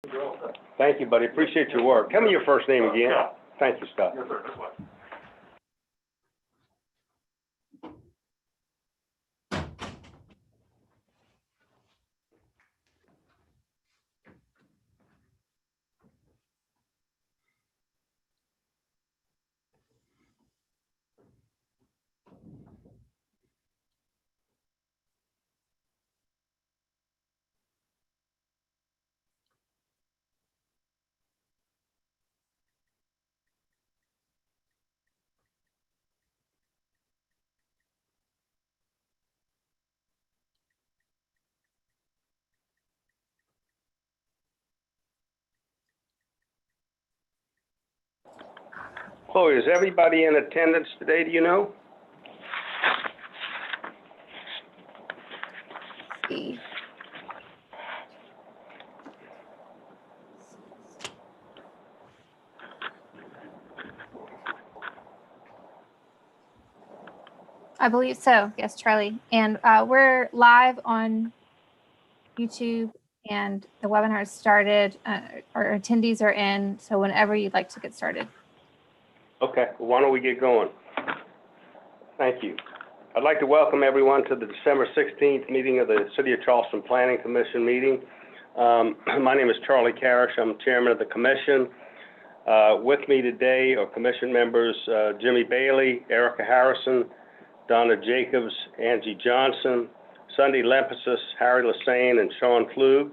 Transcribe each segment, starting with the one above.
Thank you, buddy. Appreciate your work. Tell me your first name again. Yeah. Thank you, Scott. Yes, sir, this way. Chloe, is everybody in attendance today, do you know? I believe so. Yes, Charlie. And we're live on YouTube and the webinar has started. Our attendees are in. So whenever you'd like to get started. Okay, well, why don't we get going? Thank you. I'd like to welcome everyone to the December 16th meeting of the City of Charleston Planning Commission meeting. My name is Charlie Carish. I'm chairman of the commission. With me today are commission members Jimmy Bailey, Erica Harrison, Donna Jacobs, Angie Johnson, Sunday Lempesis, Harry Lassane, and Sean Flug.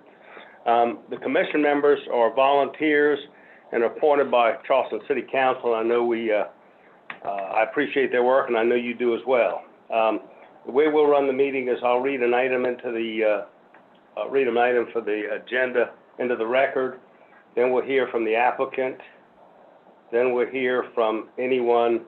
The commission members are volunteers and are appointed by Charleston City Council. I know I appreciate their work, and I know you do as well. The way we'll run the meeting is I'll read an item for the agenda into the record. Then we'll hear from the applicant. Then we'll hear from anyone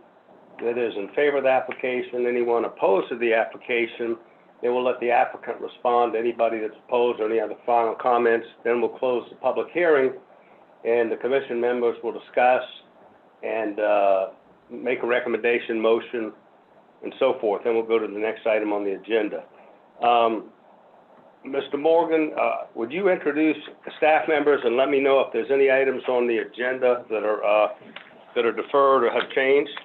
that is in favor of the application, anyone opposed to the application. Then we'll let the applicant respond to anybody that's opposed or any other final comments. Then we'll close the public hearing, and the commission members will discuss and make a recommendation, motion, and so forth. Then we'll go to the next item on the agenda. Mr. Morgan, would you introduce the staff members and let me know if there's any items on the agenda that are deferred or have changed?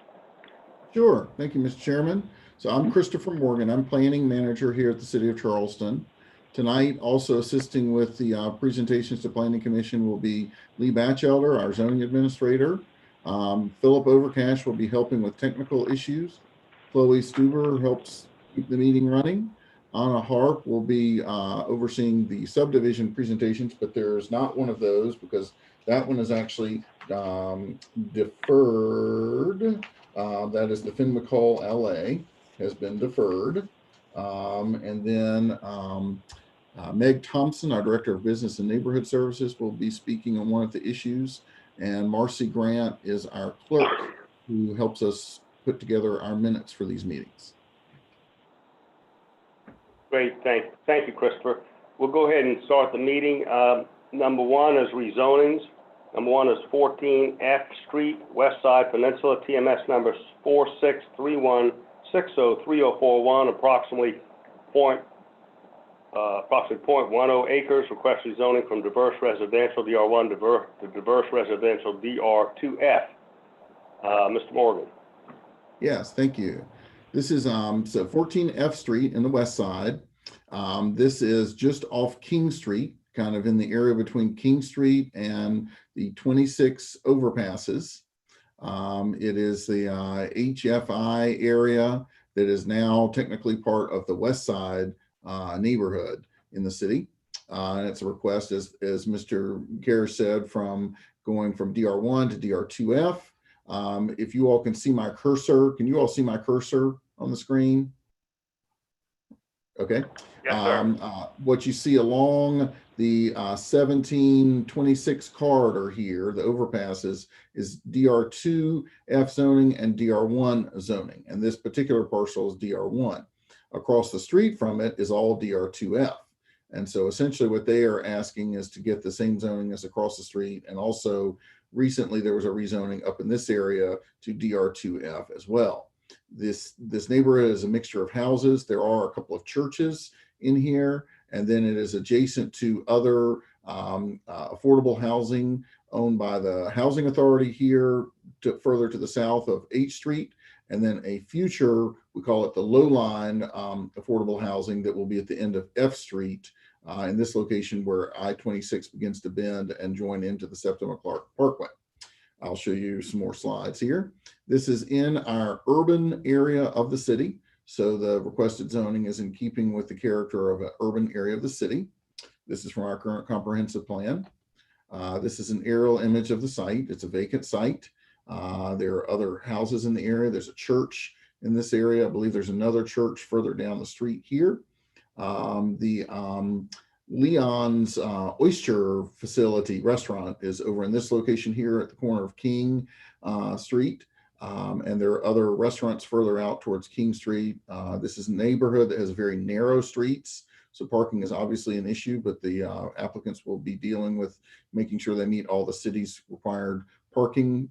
Sure. Thank you, Mr. Chairman. So I'm Christopher Morgan. I'm planning manager here at the City of Charleston. Tonight, also assisting with the presentations to Planning Commission will be Lee Batchelder, our zoning administrator. Philip Overcash will be helping with technical issues. Chloe Stuber helps keep the meeting running. Anna Harp will be overseeing the subdivision presentations, but there's not one of those because that one is actually deferred. That is the Finn McCall LA has been deferred. And then Meg Thompson, our Director of Business and Neighborhood Services, will be speaking on one of the issues. And Marcy Grant is our clerk who helps us put together our minutes for these meetings. Great, thank you, Christopher. We'll go ahead and start the meeting. Number one is rezonings. Number one is 14 F Street, West Side Peninsula, TMS number 4631603041, approximately 0.10 acres. Request rezoning from diverse residential DR1 to diverse residential DR2F. Mr. Morgan. Yes, thank you. This is so 14 F Street in the West Side. This is just off King Street, kind of in the area between King Street and the 26 overpasses. It is the HFI area that is now technically part of the West Side neighborhood in the city. And it's a request, as Mr. Kerr said, from going from DR1 to DR2F. If you all can see my cursor, can you all see my cursor on the screen? Okay. Yes, sir. What you see along the 1726 corridor here, the overpasses, is DR2F zoning and DR1 zoning. And this particular parcel is DR1. Across the street from it is all DR2F. And so essentially what they are asking is to get the same zoning as across the street. And also recently there was a rezoning up in this area to DR2F as well. This neighborhood is a mixture of houses. There are a couple of churches in here, and then it is adjacent to other affordable housing owned by the Housing Authority here further to the south of H Street, and then a future, we call it the low line affordable housing that will be at the end of F Street in this location where I-26 begins to bend and join into the Septima Clark Parkway. I'll show you some more slides here. This is in our urban area of the city. So the requested zoning is in keeping with the character of an urban area of the city. This is from our current comprehensive plan. This is an aerial image of the site. It's a vacant site. There are other houses in the area. There's a church in this area. I believe there's another church further down the street here. Leon's Oyster Facility restaurant is over in this location here at the corner of King Street. And there are other restaurants further out towards King Street. This is a neighborhood that has very narrow streets. So parking is obviously an issue, but the applicants will be dealing with making sure they meet all the city's required parking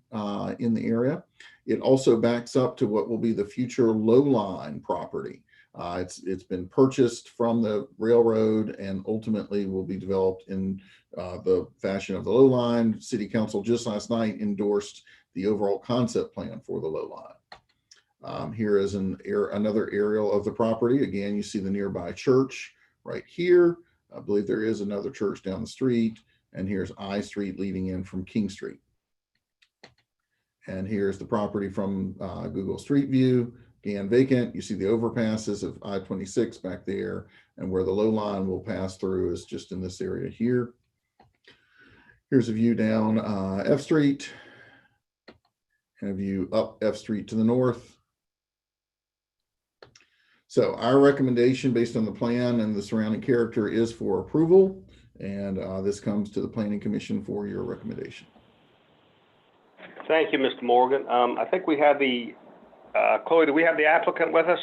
in the area. It also backs up to what will be the future low line property. It's been purchased from the railroad and ultimately will be developed in the fashion of the low line. City Council just last night endorsed the overall concept plan for the low line. Here is another aerial of the property. Again, you see the nearby church right here. I believe there is another church down the street, and here's I Street leading in from King Street. And here's the property from Google Street View. Again, vacant. You see the overpasses of I-26 back there, and where the low line will pass through is just in this area here. Here's a view down F Street, and a view up F Street to the north. So our recommendation based on the plan and the surrounding character is for approval, and this comes to the Planning Commission for your recommendation. Thank you, Mr. Morgan. I think we have the, Chloe, do we have the applicant with us?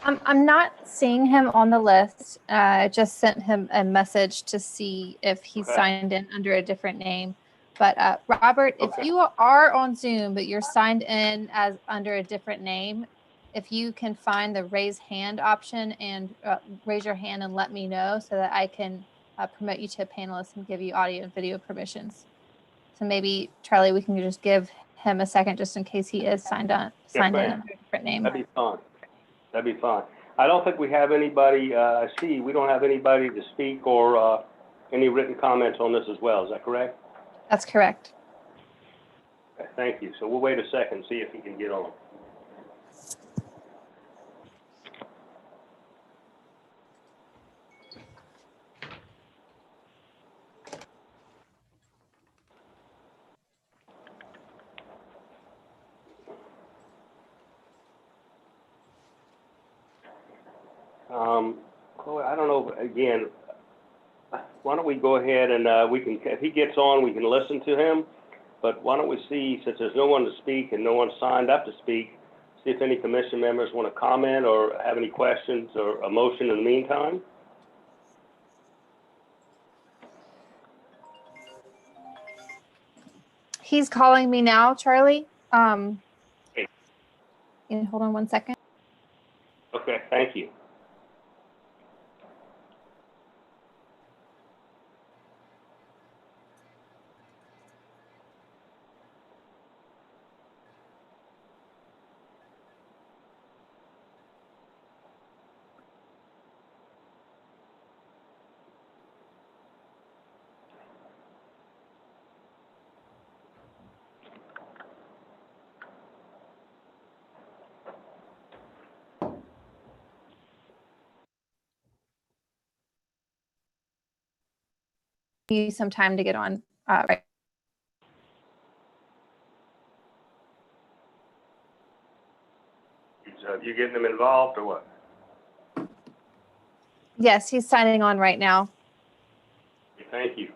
I'm not seeing him on the list. I just sent him a message to see if he's signed in under a different name. But Robert, if you are on Zoom, but you're signed in as under a different name, if you can find the raise hand option and raise your hand and let me know so that I can promote you to a panelist and give you audio and video permissions. So maybe, Charlie, we can just give him a second just in case he is signed in under a different name. That'd be fine. That'd be fine. I don't think we have anybody, I see we don't have anybody to speak or any written comments on this as well. Is that correct? That's correct. Okay, thank you. So we'll wait a second and see if he can get on. Chloe, I don't know, again, why don't we go ahead and we can, if he gets on, we can listen to him. But why don't we see, since there's no one to speak and no one signed up to speak, see if any commission members want to comment or have any questions or a motion in the meantime. He's calling me now, Charlie. Okay. Hold on one second. Okay, thank you. You some time to get on. Right. You getting them involved or what? Yes, he's signing on right now. Thank you.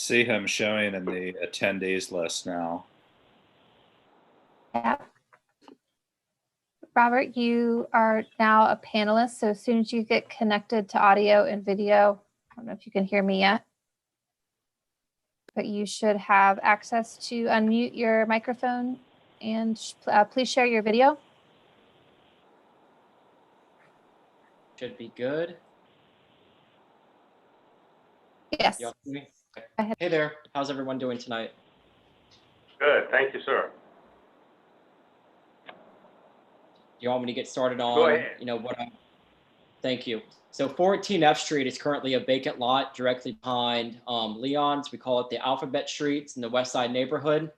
see him showing in the attendees list now. Yeah. Robert, you are now a panelist, so as soon as you get connected to audio and video, I don't know if you can hear me yet, but you should have access to unmute your microphone and please share your video. Should be good. Yes. Y'all see me? Okay. Go ahead. Hey there, how's everyone doing tonight? Good, thank you, sir. Do you want me to get started on, Go ahead. Thank you. So 14 F Street is currently a vacant lot directly behind Leon's. We call it the Alphabet Streets in the West Side neighborhood.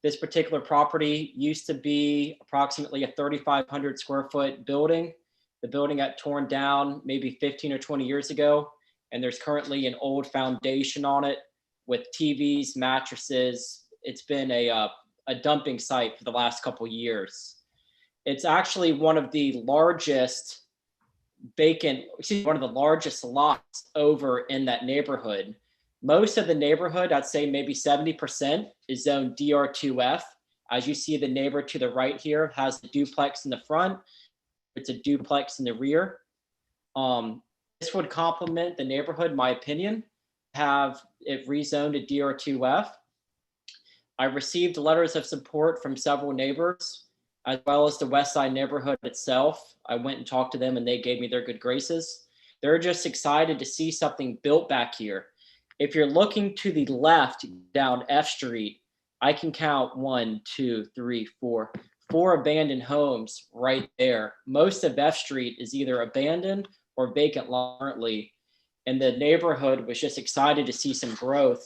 This particular property used to be approximately a 3,500 square foot building. The building got torn down maybe 15 or 20 years ago, and there's currently an old foundation on it with TVs, mattresses. It's been a dumping site for the last couple years. It's actually one of the largest one of the largest lots over in that neighborhood. Most of the neighborhood, I'd say maybe 70%, is zoned DR2F. As you see, the neighbor to the right here has a duplex in the front. It's a duplex in the rear. This would complement the neighborhood, in my opinion, have it rezoned to DR2F. I received letters of support from several neighbors, as well as the West Side neighborhood itself. I went and talked to them and they gave me their good graces. They're just excited to see something built back here. If you're looking to the left down F Street, I can count 4 abandoned homes right there. Most of F Street is either abandoned or vacant currently. And the neighborhood was just excited to see some growth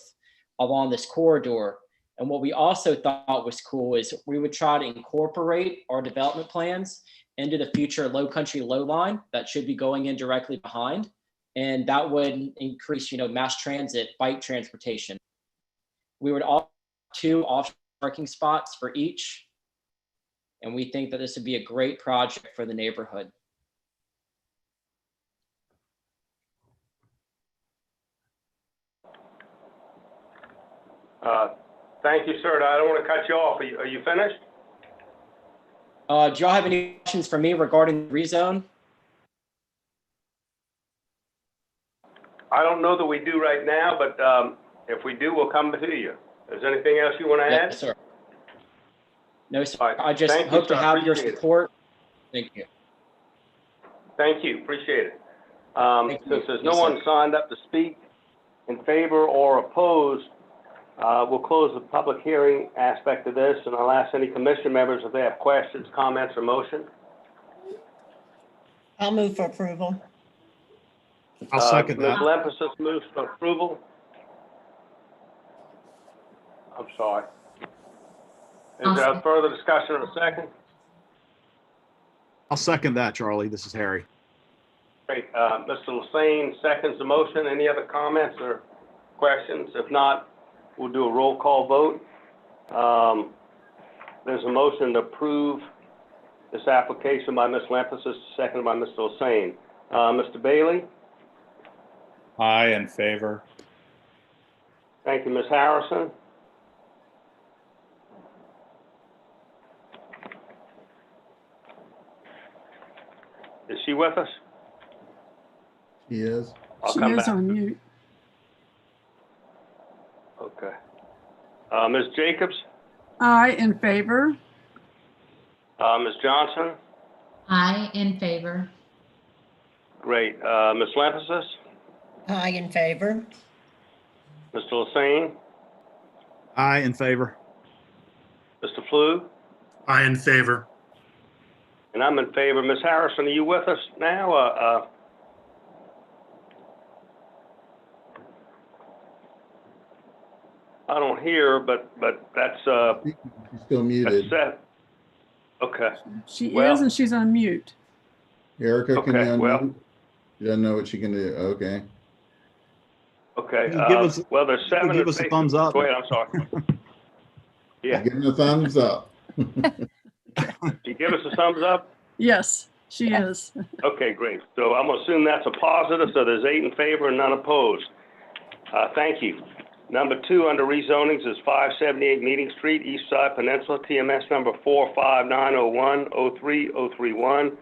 along this corridor. And what we also thought was cool is we would try to incorporate our development plans into the future Low Country Low Line that should be going in directly behind. And that would increase, mass transit, bike transportation. We would offer 2 off parking spots for each. And we think that this would be a great project for the neighborhood. Thank you, sir. I don't want to cut you off. Are you finished? Do y'all have any questions for me regarding the rezone? I don't know that we do right now, but if we do, we'll come to you. Is there anything else you want to add? Yes, sir. No, sir. All right. I just Thank you, hope to sir. have your Appreciate it. support. Thank you. Thank you. Appreciate it. Thank you. Since there's no Yes, one sir. signed up to speak in favor or opposed, we'll close the public hearing aspect of this, and I'll ask any commission members if they have questions, comments, or motion. I'll move for approval. I'll second Ms. that. Lemphasis moves for approval. I'm sorry. Is there further discussion in a second? I'll second that, Charlie. This is Harry. Great. Mr. Lassane seconds the motion. Any other comments or questions? If not, we'll do a roll call vote. There's a motion to approve this application by Ms. Lemphasis, seconded by Mr. Lassane. Mr. Bailey? Aye, in favor. Thank you. Ms. Harrison? Is she with us? He is. I'll She come is back. on mute. Okay. Ms. Jacobs? Aye, in favor. Ms. Johnson? Aye, in favor. Great. Ms. Lemphasis? Aye, in favor. Mr. Lassane? Aye, in favor. Mr. Flew? Aye, in favor. And I'm in favor. Ms. Harrison, are you with us now? I don't hear, but that's She's still muted. set. Okay. She Well- is, and she's on mute. Erica, can you Okay, well- unmute? She doesn't know what she can do. Okay. Okay. Give us- Well, there's 7. give us a thumbs up. Go ahead. I'm sorry. Yeah. Give him a thumbs up. You give us a thumbs up? Yes, she is. Okay, great. So I'm gonna assume that's a positive. So there's 8 in favor and none opposed. Thank you. Number 2 under rezonings is 578 Meeting Street, East Side Peninsula, TMS number 45901-03031,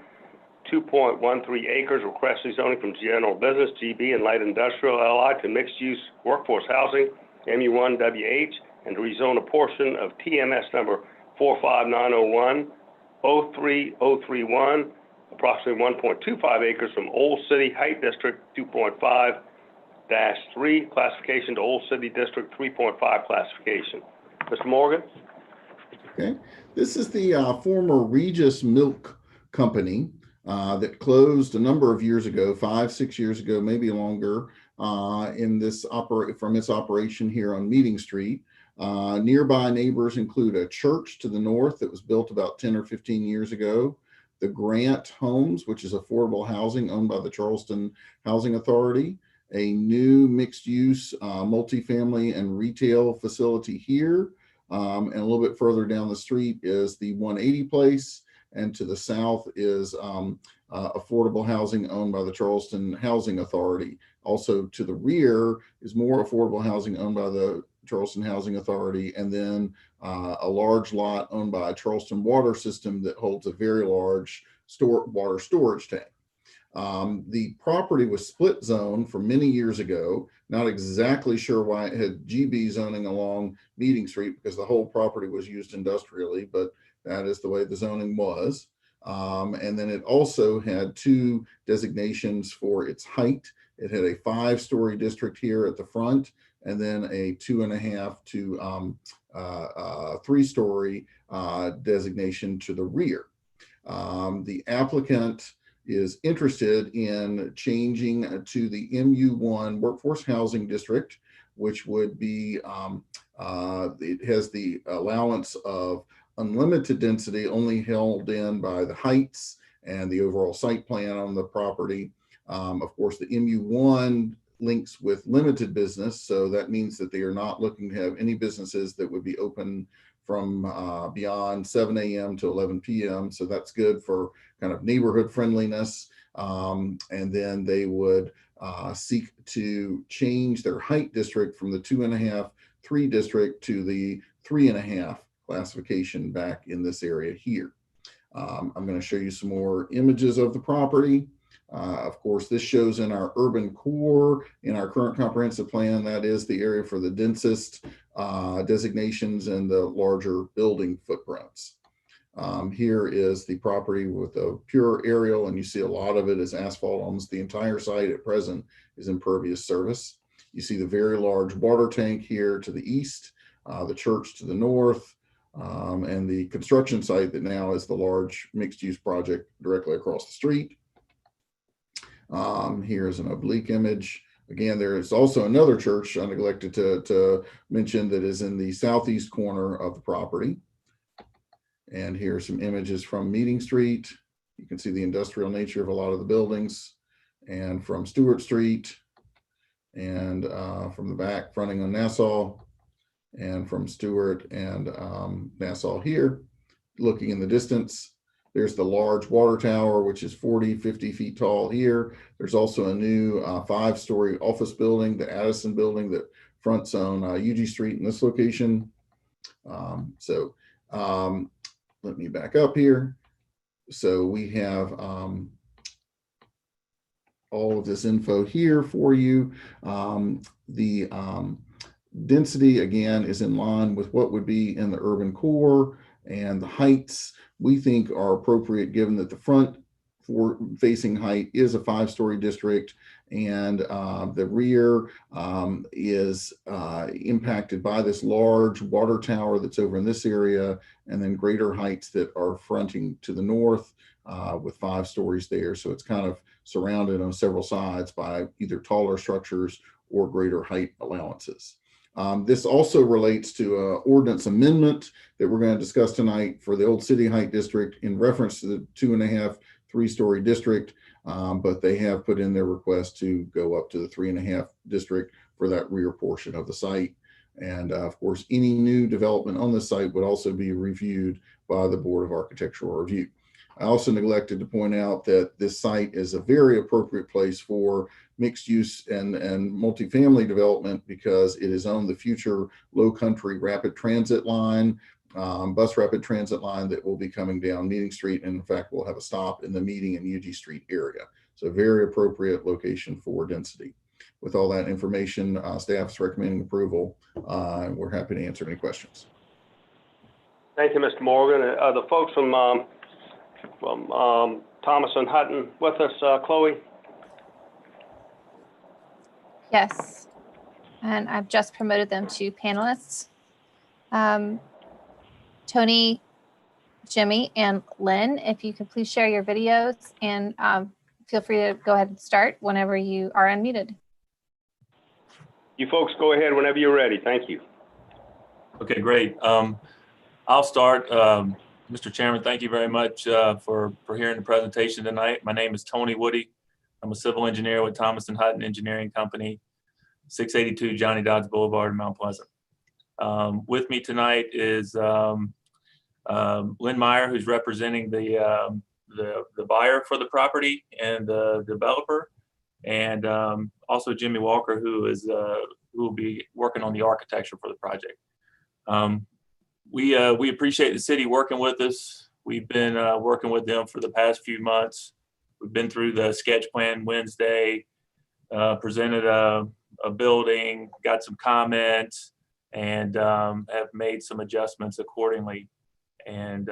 2.13 acres, request rezoning from general business, GB, and light industrial, LI, to mixed-use workforce housing, MU1WH, and to rezone a portion of TMS number 45901-03031, approximately 1.25 acres from Old City Height District 2.5-3, classification to Old City District 3.5 classification. Mr. Morgan? Okay, this is the former Regis Milk Company that closed a number of years ago, 5-6 years ago, maybe longer, from its operation here on Meeting Street. Nearby neighbors include a church to the north that was built about 10 or 15 years ago, the Grant Homes, which is affordable housing owned by the Charleston Housing Authority, a new mixed-use multifamily and retail facility here, and a little bit further down the street is the 180 Place, and to the south is affordable housing owned by the Charleston Housing Authority. Also to the rear is more affordable housing owned by the Charleston Housing Authority, and then a large lot owned by Charleston Water System that holds a very large water storage tank. The property was split zone from many years ago. Not exactly sure why it had GB zoning along Meeting Street, because the whole property was used industrially, but that is the way the zoning was. And then it also had 2 designations for its height. It had a 5-story district here at the front, and then a 2.5 to 3-story designation to the rear. The applicant is interested in changing to the MU1 Workforce Housing District, which would be, it has the allowance of unlimited density only held in by the heights and the overall site plan on the property. Of course, the MU1 links with limited business, so that means that they are not looking to have any businesses that would be open from beyond 7 a.m. to 11 p.m. So that's good for kind of neighborhood friendliness. And then they would seek to change their height district from the 2.5, 3 district to the 3.5 classification back in this area here. I'm going to show you some more images of the property. Of course, this shows in our urban core in our current comprehensive plan. That is the area for the densest designations and the larger building footprints. Here is the property with a pure aerial, and you see a lot of it is asphalt. Almost the entire site at present is impervious service. You see the very large water tank here to the east, the church to the north, and the construction site that now is the large mixed-use project directly across the street. Here's an oblique image. Again, there is also another church I neglected to mention that is in the southeast corner of the property. And here are some images from Meeting Street. You can see the industrial nature of a lot of the buildings, and from Stewart Street, and from the back fronting on Nassau, and from Stewart and Nassau here. Looking in the distance, there's the large water tower, which is 40-50 feet tall here. There's also a new 5-story office building, the Addison building, that fronts on UG Street in this location. Let me back up here. So we have all of this info here for you. The density, again, is in line with what would be in the urban core, and the heights we think are appropriate given that the front facing height is a 5-story district, and the rear is impacted by this large water tower that's over in this area, and then greater heights that are fronting to the north with 5 stories there. So it's kind of surrounded on several sides by either taller structures or greater height allowances. This also relates to an ordinance amendment that we're going to discuss tonight for the Old City Height District in reference to the 2.5, 3-story district, but they have put in their request to go up to the 3.5 district for that rear portion of the site. And of course, any new development on the site would also be reviewed by the Board of Architectural Review. I also neglected to point out that this site is a very appropriate place for mixed use and multifamily development because it is on the future Low Country rapid transit line, bus rapid transit line that will be coming down Meeting Street. And in fact, we'll have a stop in the Meeting and UG Street area. So very appropriate location for density. With all that information, staff is recommending approval. We're happy to answer any questions. Thank you, Mr. Morgan. Are the folks from Thomas and Hutton with us, Chloe? Yes. And I've just promoted them to panelists. Tony, Jimmy, and Lynn, if you could please share your videos and feel free to go ahead and start whenever you are unmuted. You folks go ahead whenever you're ready. Thank you. Okay, great. I'll start. Mr. Chairman, thank you very much for hearing the presentation tonight. My name is Tony Woody. I'm a civil engineer with Thomas and Hutton Engineering Company, 682 Johnny Dodds Boulevard in Mount Pleasant. With me tonight is Lynn Meyer, who's representing the buyer for the property and the developer, and also Jimmy Walker, who will be working on the architecture for the project. We appreciate the city working with us. We've been working with them for the past few months. We've been through the sketch plan Wednesday, presented a building, got some comments, and have made some adjustments accordingly. And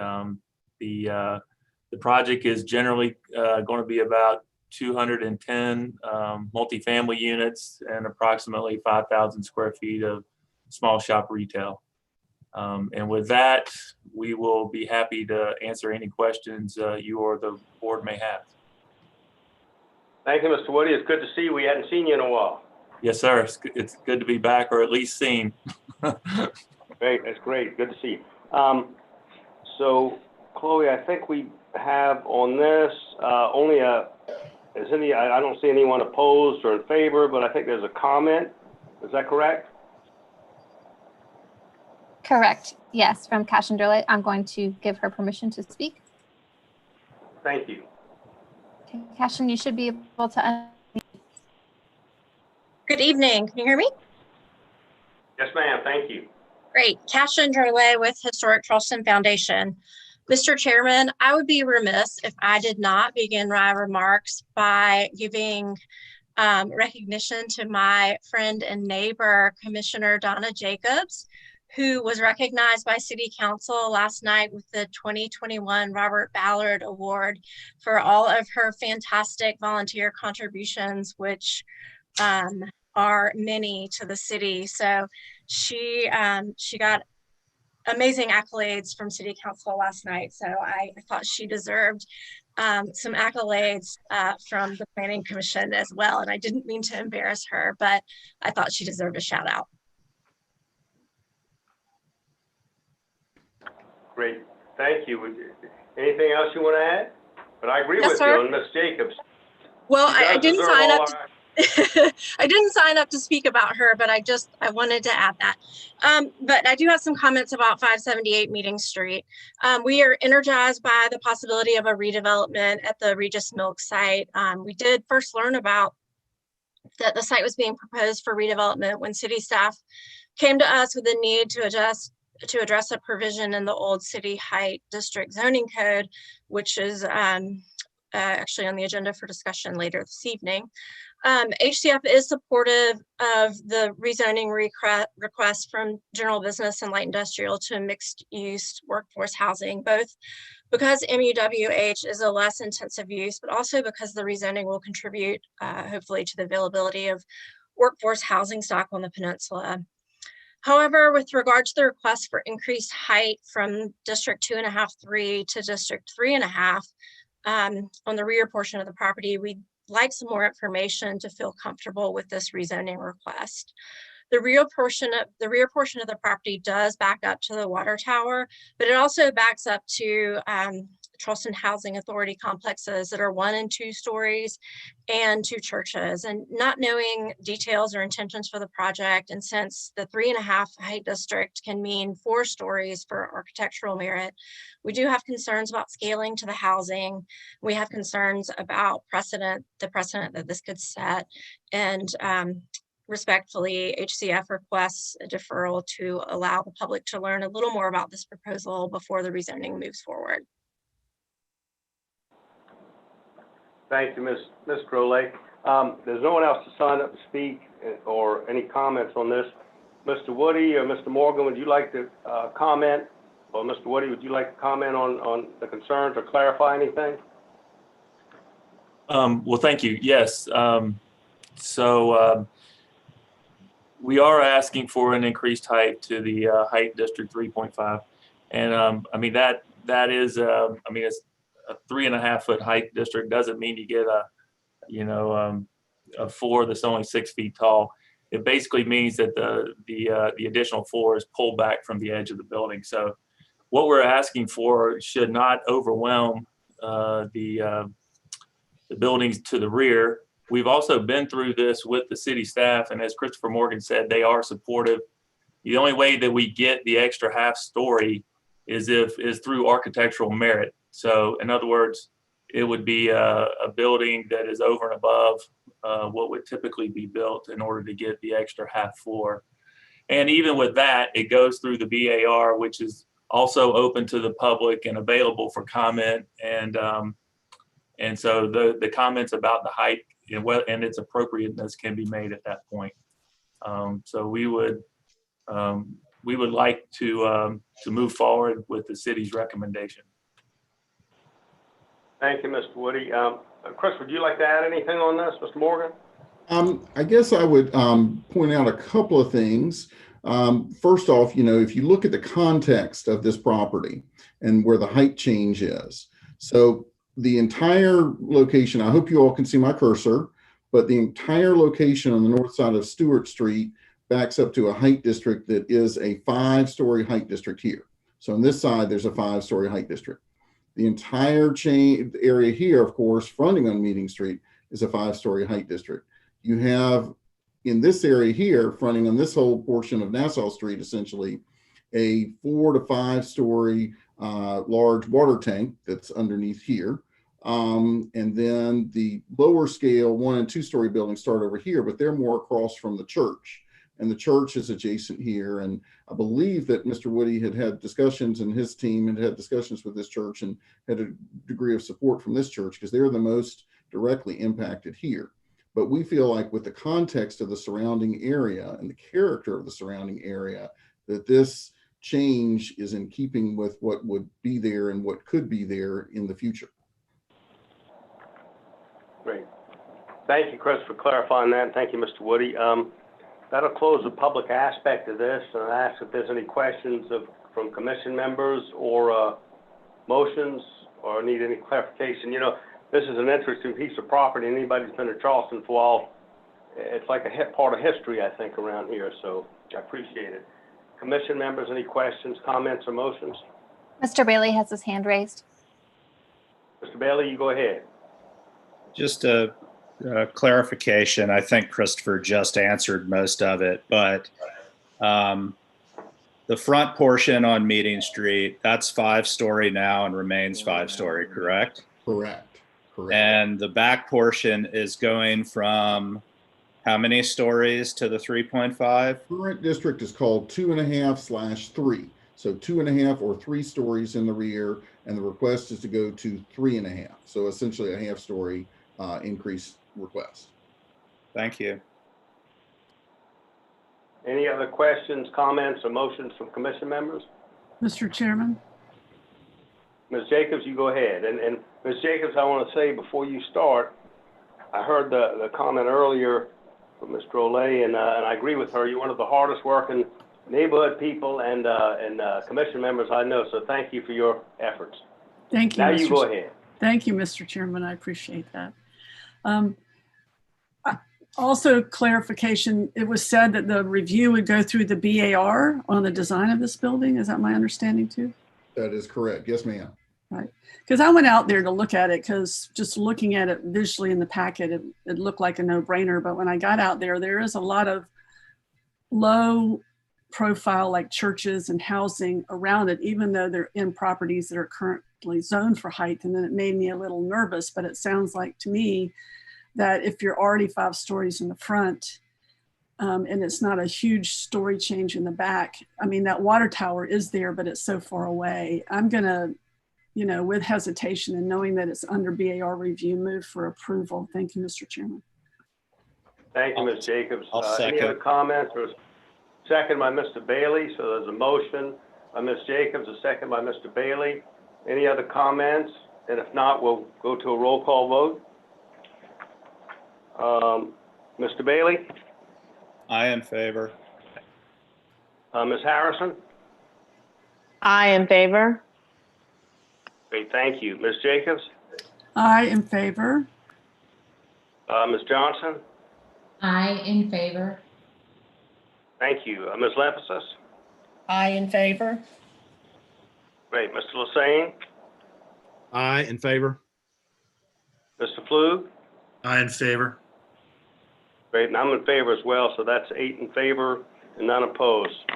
the project is generally going to be about 210 multifamily units and approximately 5,000 square feet of small shop retail. And with that, we will be happy to answer any questions you or the board may have. Thank you, Mr. Woody. It's good to see you. We hadn't seen you in a while. Yes, sir. It's good to be back, or at least seen. Great. That's great. Good to see you. So, Chloe, I think we have on this I don't see anyone opposed or in favor, but I think there's a comment. Is that correct? Correct. Yes, from Cash and Derley. I'm going to give her permission to speak. Thank you. Okay, Cashin, you should be able to. Good evening. Can you hear me? Yes, ma'am. Thank you. Great. Cashin Derley with Historic Charleston Foundation. Mr. Chairman, I would be remiss if I did not begin my remarks by giving recognition to my friend and neighbor, Commissioner Donna Jacobs, who was recognized by City Council last night with the 2021 Robert Ballard Award for all of her fantastic volunteer contributions, which are many to the city. So she got amazing accolades from City Council last night. So I thought she deserved some accolades from the Planning Commission as well. And I didn't mean to embarrass her, but I thought she deserved a shout out. Great. Thank you. Anything else you want to add? But I agree with you on Ms. Jacobs. Well, I didn't sign up. I didn't sign up to speak about her, but I wanted to add that. But I do have some comments about 578 Meeting Street. We are energized by the possibility of a redevelopment at the Regis Milk site. We did first learn about that the site was being proposed for redevelopment when city staff came to us with a need to address a provision in the old City Height District zoning code, which is actually on the agenda for discussion later this evening. HCF is supportive of the rezoning request from general business and light industrial to mixed use workforce housing, both because MUWH is a less intensive use, but also because the rezoning will contribute hopefully to the availability of workforce housing stock on the peninsula. However, with regard to the request for increased height from District 2.5/3 to District 3.5 on the rear portion of the property, we'd like some more information to feel comfortable with this rezoning request. The rear portion of the property does back up to the water tower, but it also backs up to Charleston Housing Authority complexes that are 1 and 2 stories and 2 churches. And not knowing details or intentions for the project, and since the 3.5 height district can mean 4 stories for architectural merit, we do have concerns about scaling to the housing. We have concerns about the precedent that this could set. And respectfully, HCF requests a deferral to allow the public to learn a little more about this proposal before the rezoning moves forward. Thank you, Ms. Crowley. There's no one else to sign up to speak or any comments on this. Mr. Woody or Mr. Morgan, would you like to comment? Or Mr. Woody, would you like to comment on the concerns or clarify anything? Well, thank you. Yes. We are asking for an increased height to the height district 3.5. And I mean, that is, I mean, it's a 3.5 foot height district. Doesn't mean you get a 4 that's only 6 feet tall. It basically means that the additional 4 is pulled back from the edge of the building. So what we're asking for should not overwhelm the buildings to the rear. We've also been through this with the city staff, and as Christopher Morgan said, they are supportive. The only way that we get the extra half story is through architectural merit. So in other words, it would be a building that is over and above what would typically be built in order to get the extra half floor. And even with that, it goes through the BAR, which is also open to the public and available for comment. And so the comments about the height and its appropriateness can be made at that point. So we would like to move forward with the city's recommendation. Thank you, Mr. Woody. Chris, would you like to add anything on this, Mr. Morgan? I guess I would point out a couple of things. First off, if you look at the context of this property and where the height change is, so the entire location, I hope you all can see my cursor, but the entire location on the north side of Stewart Street backs up to a height district that is a 5-story height district here. So on this side, there's a 5-story height district. The entire chain area here, of course, fronting on Meeting Street, is a 5-story height district. You have in this area here, fronting on this whole portion of Nassau Street, essentially a 4 to 5-story large water tank that's underneath here. And then the lower scale 1 and 2-story buildings start over here, but they're more across from the church. And the church is adjacent here. And I believe that Mr. Woody had discussions, and his team had discussions with this church and had a degree of support from this church because they're the most directly impacted here. But we feel like with the context of the surrounding area and the character of the surrounding area, that this change is in keeping with what would be there and what could be there in the future. Great. Thank you, Chris, for clarifying that. And thank you, Mr. Woody. That'll close the public aspect of this. And I ask if there's any questions from commission members or motions or need any clarification. This is an interesting piece of property. Anybody who's been to Charleston for a while, it's like a part of history, I think, around here. So I appreciate it. Commission members, any questions, comments, or motions? Mr. Bailey has his hand raised. Mr. Bailey, you go ahead. Just a clarification. I think Christopher just answered most of it, but the front portion on Meeting Street, that's 5-story now and remains 5-story, correct? Correct. And the back portion is going from how many stories to the 3.5? Current district is called 2.5/3. So 2.5 or 3 stories in the rear, and the request is to go to 3.5. So essentially a half-story increase request. Thank you. Any other questions, comments, or motions from commission members? Mr. Chairman. Ms. Jacobs, you go ahead. And Ms. Jacobs, I want to say before you start, I heard the comment earlier from Mr. Olay, and I agree with her. You're one of the hardest working neighborhood people and commission members I know. So thank you for your efforts. Thank you. Now you go ahead. Thank you, Mr. Chairman. I appreciate that. Also, clarification, it was said that the review would go through the BAR on the design of this building. Is that my understanding too? That is correct. Yes, ma'am. Right. Because I went out there to look at it, because just looking at it visually in the packet, it looked like a no-brainer. But when I got out there, there is a lot of low profile, like churches and housing around it, even though they're in properties that are currently zoned for height. And then it made me a little nervous, but it sounds like to me that if you're already 5 stories in the front, and it's not a huge story change in the back, I mean, that water tower is there, but it's so far away. I'm gonna, with hesitation and knowing that it's under BAR review, move for approval. Thank you, Mr. Chairman. Thank you, Ms. Jacobs. I'll Any second. other comments? Or second by Mr. Bailey. So there's a motion by Ms. Jacobs, a second by Mr. Bailey. Any other comments? And if not, we'll go to a roll call vote. Mr. Bailey? I in favor. Ms. Harrison? I in favor. Great, thank you. Ms. Jacobs? I in favor. Ms. Johnson? I in favor. Thank you. Ms. Lephasis? I in favor. Great. Mr. Lassane? I in favor. Mr. Flug? I in favor. Great, and I'm in favor as well, so that's 8 in favor and none opposed.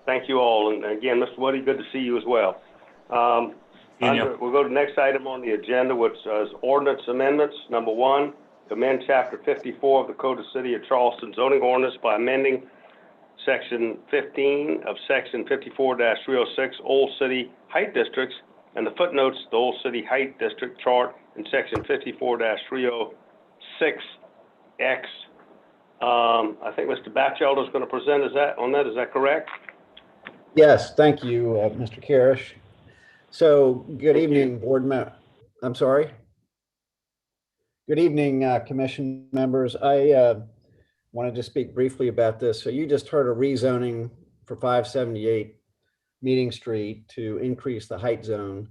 Thank you all, and again, Mr. Woody, good to see you as well. We'll go to the next item on the agenda, which is Ordinance Amendments, number 1, to amend Chapter 54 of the Code of the City of Charleston zoning ordinance by amending Section 15 of Section 54-306 Old City Height Districts and the footnotes to the Old City Height District chart in Section 54-306X. I think Mr. Batchelder is going to present. Is that correct? Yes, thank you, Mr. Karish. So, good evening, board member. I'm sorry. Good evening, commission members. I wanted to speak briefly about this. So you just heard a rezoning for 578 Meeting Street to increase the height zone.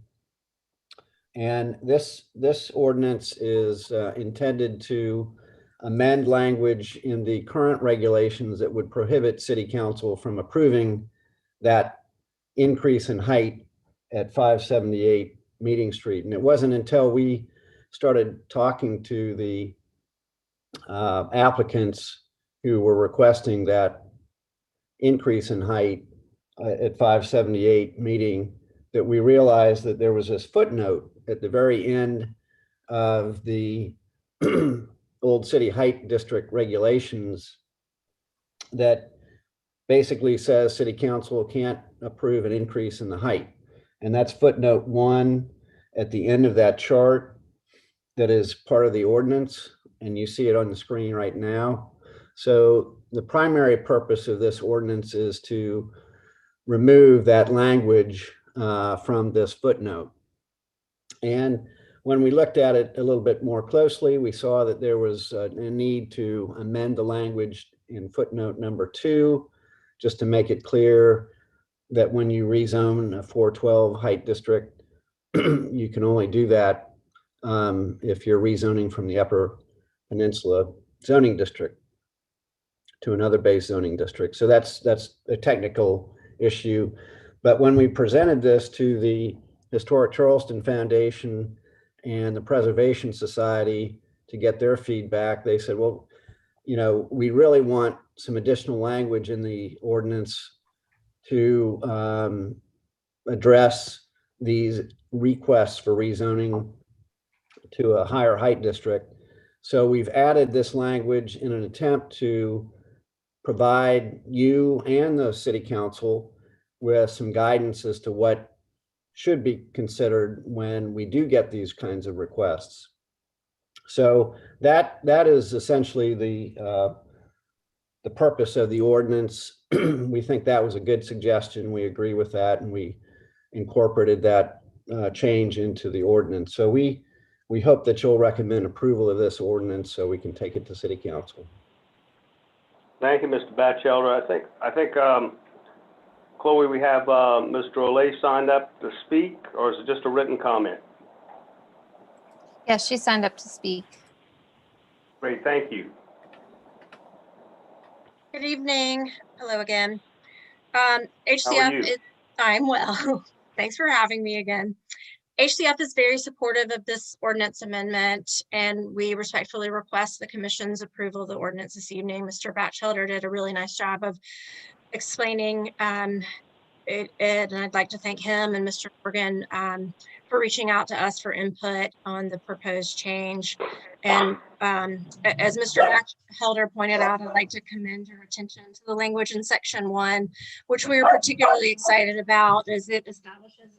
And this ordinance is intended to amend language in the current regulations that would prohibit city council from approving that increase in height at 578 Meeting Street. And it wasn't until we started talking to the applicants who were requesting that increase in height at 578 Meeting that we realized that there was this footnote at the very end of the Old City Height District regulations that basically says city council can't approve an increase in the height. And that's footnote 1 at the end of that chart that is part of the ordinance, and you see it on the screen right now. So the primary purpose of this ordinance is to remove that language from this footnote. And when we looked at it a little bit more closely, we saw that there was a need to amend the language in footnote number 2, just to make it clear that when you rezone a 412 height district, you can only do that if you're rezoning from the Upper Peninsula zoning district to another base zoning district. So that's a technical issue. But when we presented this to the Historic Charleston Foundation and the Preservation Society to get their feedback, they said, well, we really want some additional language in the ordinance to address these requests for rezoning to a higher height district. So we've added this language in an attempt to provide you and the city council with some guidance as to what should be considered when we do get these kinds of requests. So that is essentially the purpose of the ordinance. We think that was a good suggestion. We agree with that, and we incorporated that change into the ordinance. So we hope that you'll recommend approval of this ordinance so we can take it to city council. Thank you, Mr. Batchelder. I think Chloe, we have Mr. Olay signed up to speak, or is it just a written comment? Yes, she signed up to speak. Great, thank you. Good evening. Hello again. How are HCF you? I'm well. Thanks for having me again. HCF is very supportive of this ordinance amendment, and we respectfully request the commission's approval of the ordinance this evening. Mr. Batchelder did a really nice job of explaining it, and I'd like to thank him and Mr. Morgan for reaching out to us for input on the proposed change. And as Mr. Batchelder pointed out, I'd like to commend your attention to the language in section 1, which we are particularly excited about, as it establishes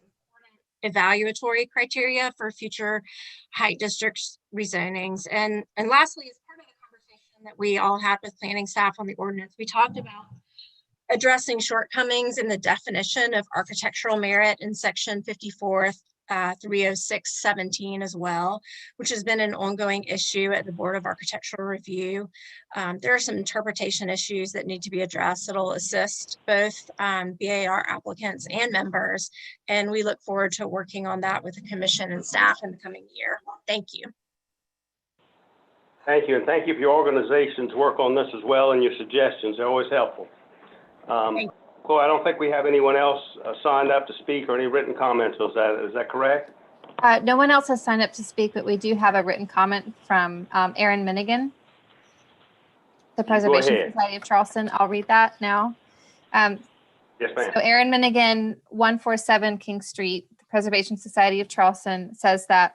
evaluatory criteria for future height districts rezonings. And lastly, as part of the conversation that we all had with planning staff on the ordinance, we talked about addressing shortcomings in the definition of architectural merit in section 54, 306.17 as well, which has been an ongoing issue at the Board of Architectural Review. There are some interpretation issues that need to be addressed that'll assist both BAR applicants and members, and we look forward to working on that with the commission and staff in the coming year. Thank you. Thank you, and thank you for your organization's work on this as well, and your suggestions. They're always helpful. Chloe, I don't think we have anyone else signed up to speak or any written comments. Is that correct? No one else has signed up to speak, but we do have a written comment from Aaron Minigan, the Preservation Society of Charleston. I'll read that now. Yes, ma'am. So Aaron Minigan, 147 King Street, the Preservation Society of Charleston, says that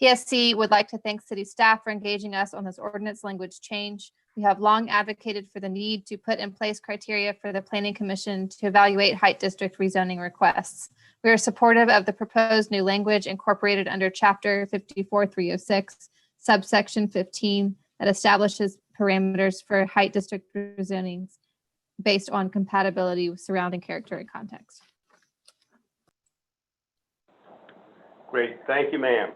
PSC would like to thank city staff for engaging us on this ordinance language change. We have long advocated for the need to put in place criteria for the Planning Commission to evaluate height district rezoning requests. We are supportive of the proposed new language incorporated under Chapter 54.306, subsection 15, that establishes parameters for height district rezonings based on compatibility with surrounding character and context. Great, thank you, ma'am.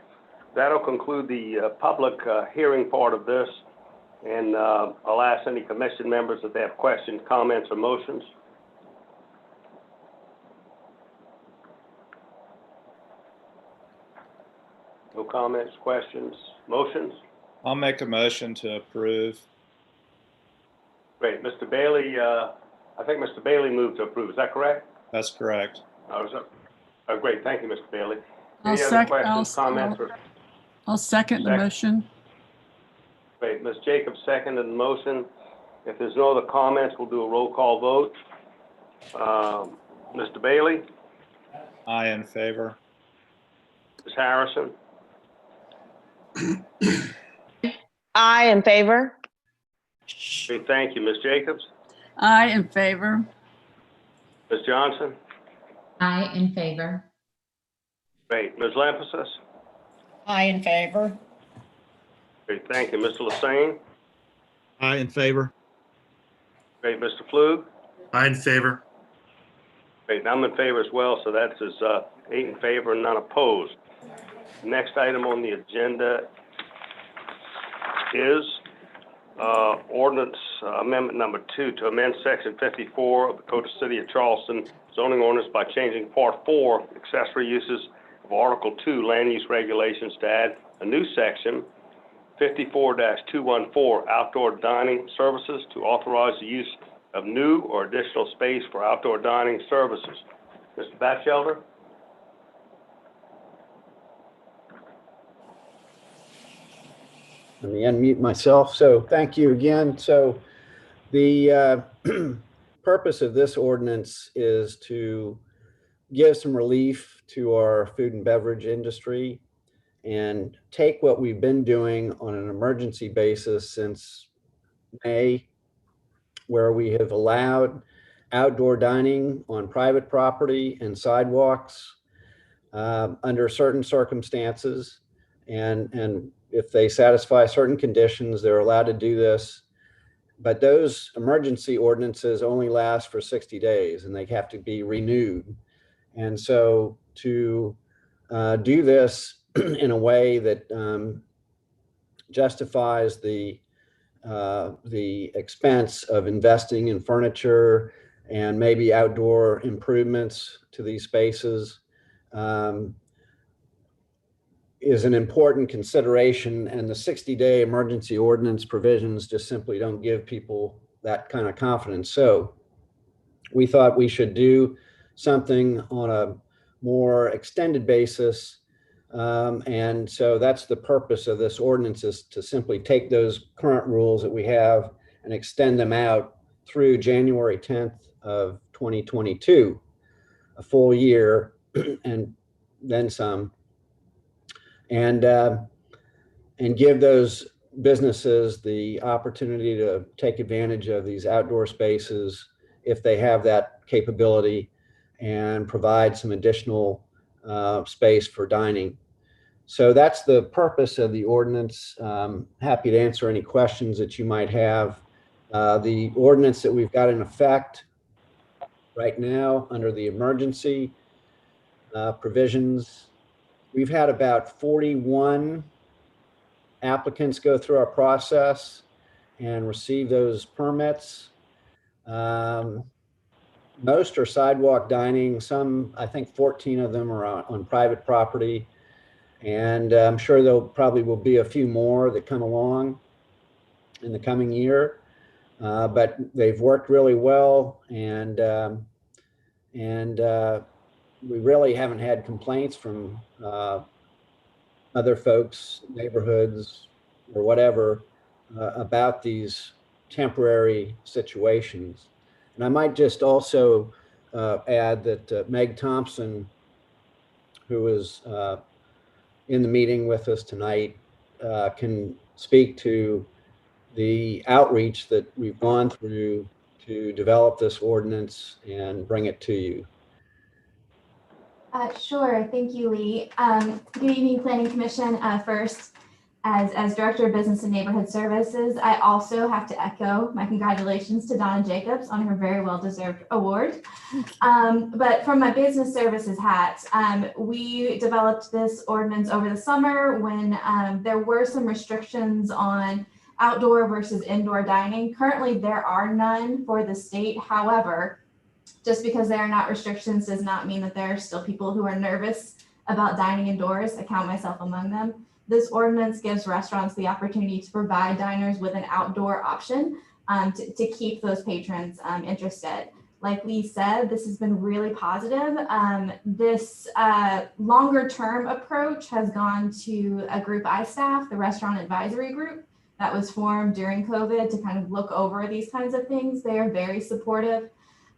That'll conclude the public hearing part of this. And I'll ask any commission members if they have questions, comments, or motions. No comments, questions, motions? I'll make a motion to approve. Great. Mr. Bailey, I think Mr. Bailey moved to approve. Is that correct? That's correct. Oh, great. Thank you, Mr. Bailey. I'll second the motion. Great. Ms. Jacobs seconded the motion. If there's no other comments, we'll do a roll call vote. Mr. Bailey? Aye, in favor. Ms. Harrison? Aye, in favor. Great, thank you. Ms. Jacobs? Aye, in favor. Ms. Johnson? Aye, in favor. Great. Ms. Lampasas? Aye, in favor. Great, thank you. Mr. Lassane? Aye, in favor. Great. Mr. Flug? Aye, in favor. Great, and I'm in favor as well, so that's 8 in favor and none opposed. Next item on the agenda is Ordinance Amendment number 2 to amend Section 54 of the Code of the City of Charleston zoning ordinance by changing Part 4, accessory uses of Article 2, land use regulations, to add a new section, 54-214, outdoor dining services, to authorize the use of new or additional space for outdoor dining services. Mr. Batchelder? Let me unmute myself. So thank you again. So the purpose of this ordinance is to give some relief to our food and beverage industry and take what we've been doing on an emergency basis since May, where we have allowed outdoor dining on private property and sidewalks under certain circumstances. And if they satisfy certain conditions, they're allowed to do this. But those emergency ordinances only last for 60 days and they have to be renewed. And so to do this in a way that justifies the expense of investing in furniture and maybe outdoor improvements to these spaces is an important consideration, and the 60-day emergency ordinance provisions just simply don't give people that kind of confidence. So we thought we should do something on a more extended basis And so that's the purpose of this ordinance, is to simply take those current rules that we have and extend them out through January 10th of 2022, a full year and then some, and give those businesses the opportunity to take advantage of these outdoor spaces if they have that capability, and provide some additional space for dining. So that's the purpose of the ordinance. Happy to answer any questions that you might have. The ordinance that we've got in effect right now under the emergency provisions, we've had about 41 applicants go through our process and receive those permits. Most are sidewalk dining. Some, I think 14 of them are on private property. And I'm sure there probably will be a few more that come along in the coming year. But they've worked really well, and we really haven't had complaints from other folks, neighborhoods, or whatever about these temporary situations. And I might just also add that Meg Thompson, who is in the meeting with us tonight, can speak to the outreach that we've gone through to develop this ordinance and bring it to you. Sure. Thank you, Lee. Good evening, Planning Commission. First, as Director of Business and Neighborhood Services, I also have to echo my congratulations to Donna Jacobs on her very well-deserved award. But from my business services hat, we developed this ordinance over the summer when there were some restrictions on outdoor versus indoor dining. Currently, there are none for the state. However, just because there are not restrictions does not mean that there are still people who are nervous about dining indoors. I count myself among them. This ordinance gives restaurants the opportunity to provide diners with an outdoor option to keep those patrons interested. Like Lee said, this has been really positive. This longer term approach has gone to a group I staff, the Restaurant Advisory Group, that was formed during COVID to kind of look over these kinds of things. They are very supportive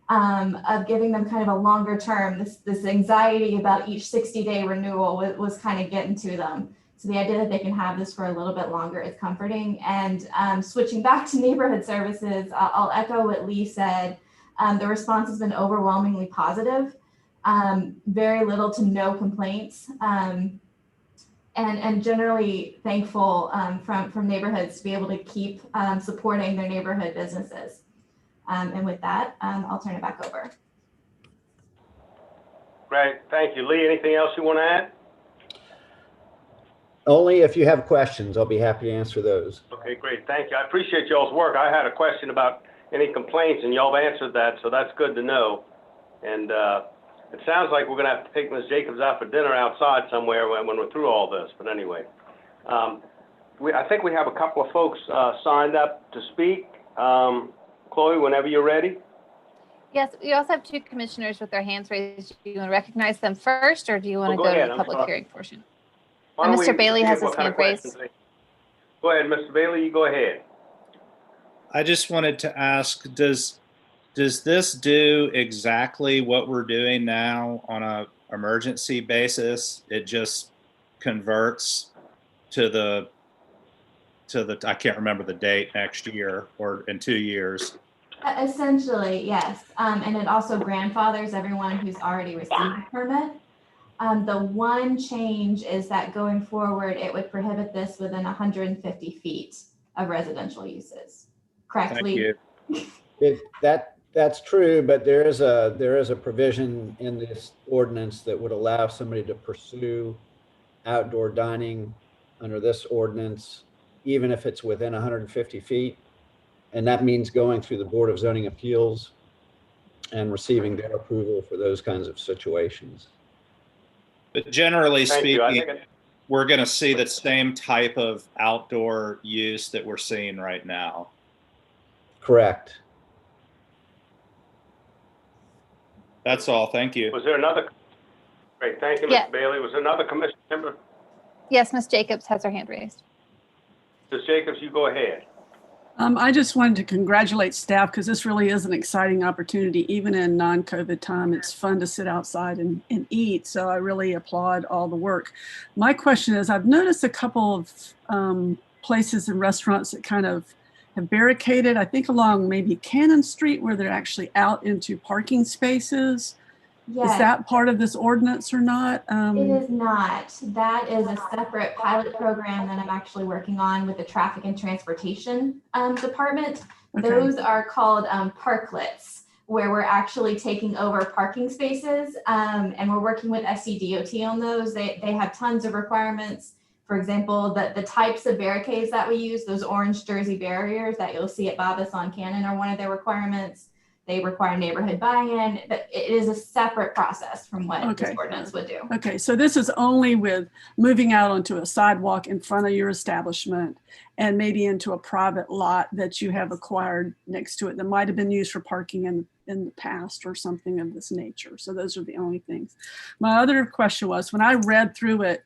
of giving them kind of a longer term. This anxiety about each 60-day renewal was kind of getting to them. So the idea that they can have this for a little bit longer is comforting. And switching back to neighborhood services, I'll echo what Lee said. The response has been overwhelmingly positive, very little to no complaints, and generally thankful from neighborhoods to be able to keep supporting their neighborhood businesses. And with that, I'll turn it back over. Great, thank you. Lee, anything else you want to add? Only if you have questions, I'll be happy to answer those. Okay, great, thank you. I appreciate y'all's work. I had a question about any complaints, and y'all have answered that, so that's good to know. And it sounds like we're going to have to take Ms. Jacobs out for dinner outside somewhere when we're through all this. But anyway, I think we have a couple of folks signed up to speak. Chloe, whenever you're ready. Yes, we also have two commissioners with their hands raised. Do you want to recognize them first, or do you want to go to the public hearing portion? Mr. Bailey has his hand raised. Go ahead, Mr. Bailey, you go ahead. I just wanted to ask, does this do exactly what we're doing now on a emergency basis? It just converts to the I can't remember the date, next year or in 2 years. Essentially, yes. And it also grandfathers everyone who's already received a permit. The one change is that going forward, it would prohibit this within 150 feet of residential uses. Correctly? Thank you. That's true, but there is a provision in this ordinance that would allow somebody to pursue outdoor dining under this ordinance, even if it's within 150 feet. And that means going through the Board of Zoning Appeals and receiving their approval for those kinds of situations. But generally speaking, we're going to see the same type of outdoor use that we're seeing right now. Correct. That's all. Thank you. Was there another? Great, thank you, Yeah. Ms. Bailey. Was there another commission member? Yes, Ms. Jacobs has her hand raised. Ms. Jacobs, you go ahead. I just wanted to congratulate staff because this really is an exciting opportunity. Even in non-COVID time, it's fun to sit outside and eat. So I really applaud all the work. My question is, I've noticed a couple of places and restaurants that kind of have barricaded, I think along maybe Cannon Street, where they're actually out into parking spaces. Yes. Is that part of this ordinance or not? It is not. That is a separate pilot program that I'm actually working on with the Traffic and Transportation Department. Okay. Those are called parklets, where we're actually taking over parking spaces, and we're working with SCDOT on those. They have tons of requirements. For example, the types of barricades that we use, those orange Jersey barriers that you'll see at Babas on Cannon are one of their requirements. They require neighborhood buy-in, but it is a separate process from what this ordinance would do. Okay, so this is only with moving out onto a sidewalk in front of your establishment and maybe into a private lot that you have acquired next to it that might have been used for parking in the past or something of this nature. So those are the only things. My other question was, when I read through it,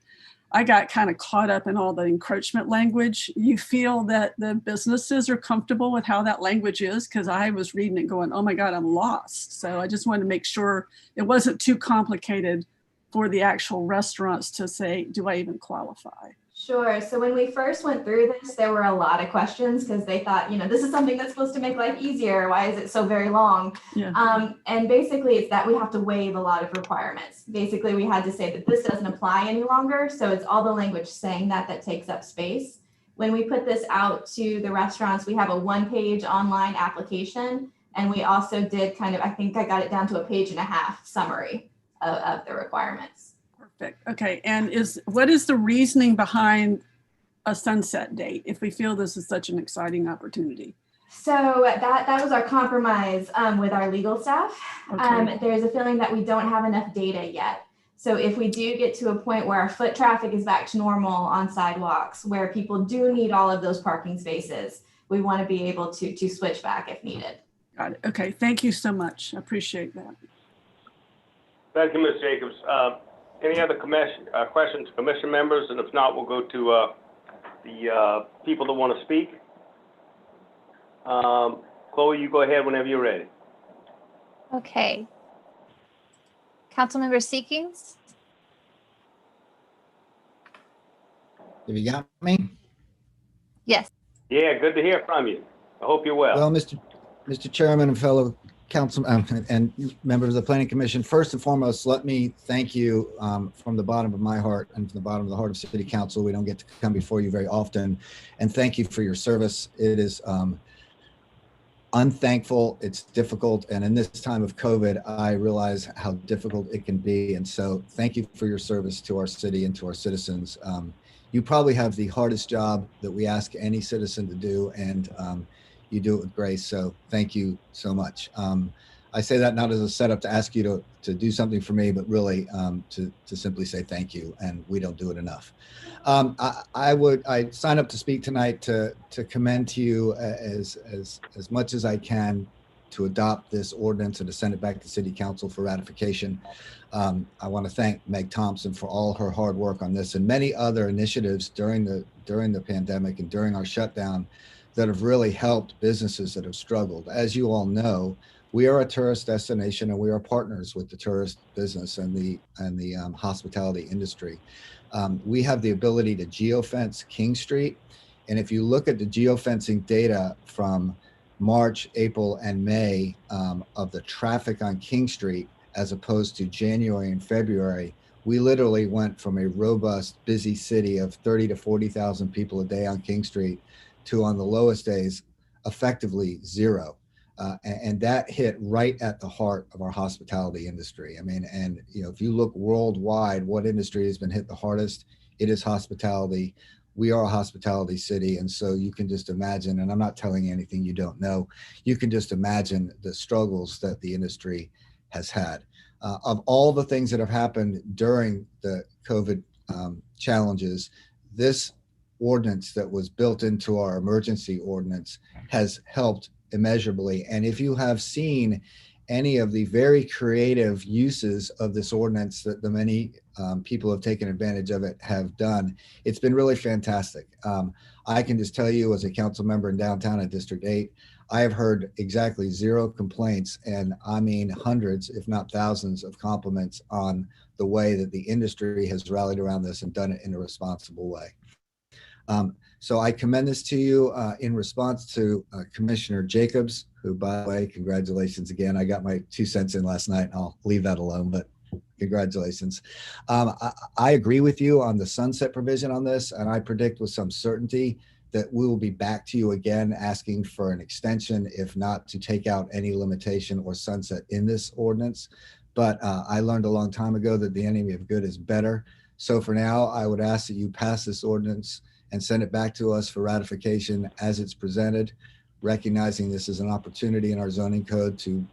I got kind of caught up in all the encroachment language. You feel that the businesses are comfortable with how that language is? Because I was reading it going, oh my God, I'm lost. So I just wanted to make sure it wasn't too complicated for the actual restaurants to say, do I even qualify? Sure. So when we first went through this, there were a lot of questions because they thought, this is something that's supposed to make life easier. Why is it so very long? Yeah. And basically it's that we have to waive a lot of requirements. Basically, we had to say that this doesn't apply any longer. So it's all the language saying that takes up space. When we put this out to the restaurants, we have a 1-page online application. And we also did I think I got it down to a 1.5-page summary of the requirements. Perfect. Okay. And what is the reasoning behind a sunset date if we feel this is such an exciting opportunity? So that was our compromise with our legal staff. Okay. There's a feeling that we don't have enough data yet. So if we do get to a point where our foot traffic is back to normal on sidewalks, where people do need all of those parking spaces, we want to be able to switch back if needed. Got it. Okay. Thank you so much. I appreciate that. Thank you, Ms. Jacobs. Any other questions, commission members? And if not, we'll go to the people that want to speak. Chloe, you go ahead whenever you're ready. Okay. Councilmember Seekings? Have you got me? Yes. Yeah, good to hear from you. I hope you're well. Well, Mr. Chairman and fellow council and members of the Planning Commission, first and foremost, let me thank you from the bottom of my heart and from the bottom of the heart of City Council. We don't get to come before you very often, and thank you for your service. It is unthankful, it's difficult, and in this time of COVID, I realize how difficult it can be. And so thank you for your service to our city and to our citizens. You probably have the hardest job that we ask any citizen to do, and you do it with grace. So thank you so much. I say that not as a setup to ask you to do something for me, but really to simply say thank you, and we don't do it enough. I signed up to speak tonight to commend to you as much as I can to adopt this ordinance and to send it back to City Council for ratification. I want to thank Meg Thompson for all her hard work on this and many other initiatives during the pandemic and during our shutdown that have really helped businesses that have struggled. As you all know, we are a tourist destination and we are partners with the tourist business and the hospitality industry. We have the ability to geofence King Street. And if you look at the geofencing data from March, April, and May of the traffic on King Street, as opposed to January and February, we literally went from a robust, busy city of 30 to 40,000 people a day on King Street to, on the lowest days, effectively zero. And that hit right at the heart of our hospitality industry. I mean, and if you look worldwide, what industry has been hit the hardest? It is hospitality. We are a hospitality city. And so you can just imagine, and I'm not telling you anything you don't know, you can just imagine the struggles that the industry has had. Of all the things that have happened during the COVID challenges, this ordinance that was built into our emergency ordinance has helped immeasurably. And if you have seen any of the very creative uses of this ordinance that the many people have taken advantage of it have done. It's been really fantastic. I can just tell you, as a council member in downtown at District 8, I have heard exactly 0 complaints, and I mean hundreds, if not thousands, of compliments on the way that the industry has rallied around this and done it in a responsible way. So I commend this to you in response to Commissioner Jacobs, who, by the way, congratulations again. I got my 2 cents in last night. I'll leave that alone, but congratulations. I agree with you on the sunset provision on this, and I predict with some certainty that we will be back to you again asking for an extension, if not to take out any limitation or sunset in this ordinance. But I learned a long time ago that the enemy of good is better. So for now, I would ask that you pass this ordinance and send it back to us for ratification as it's presented, recognizing this is an opportunity in our zoning code to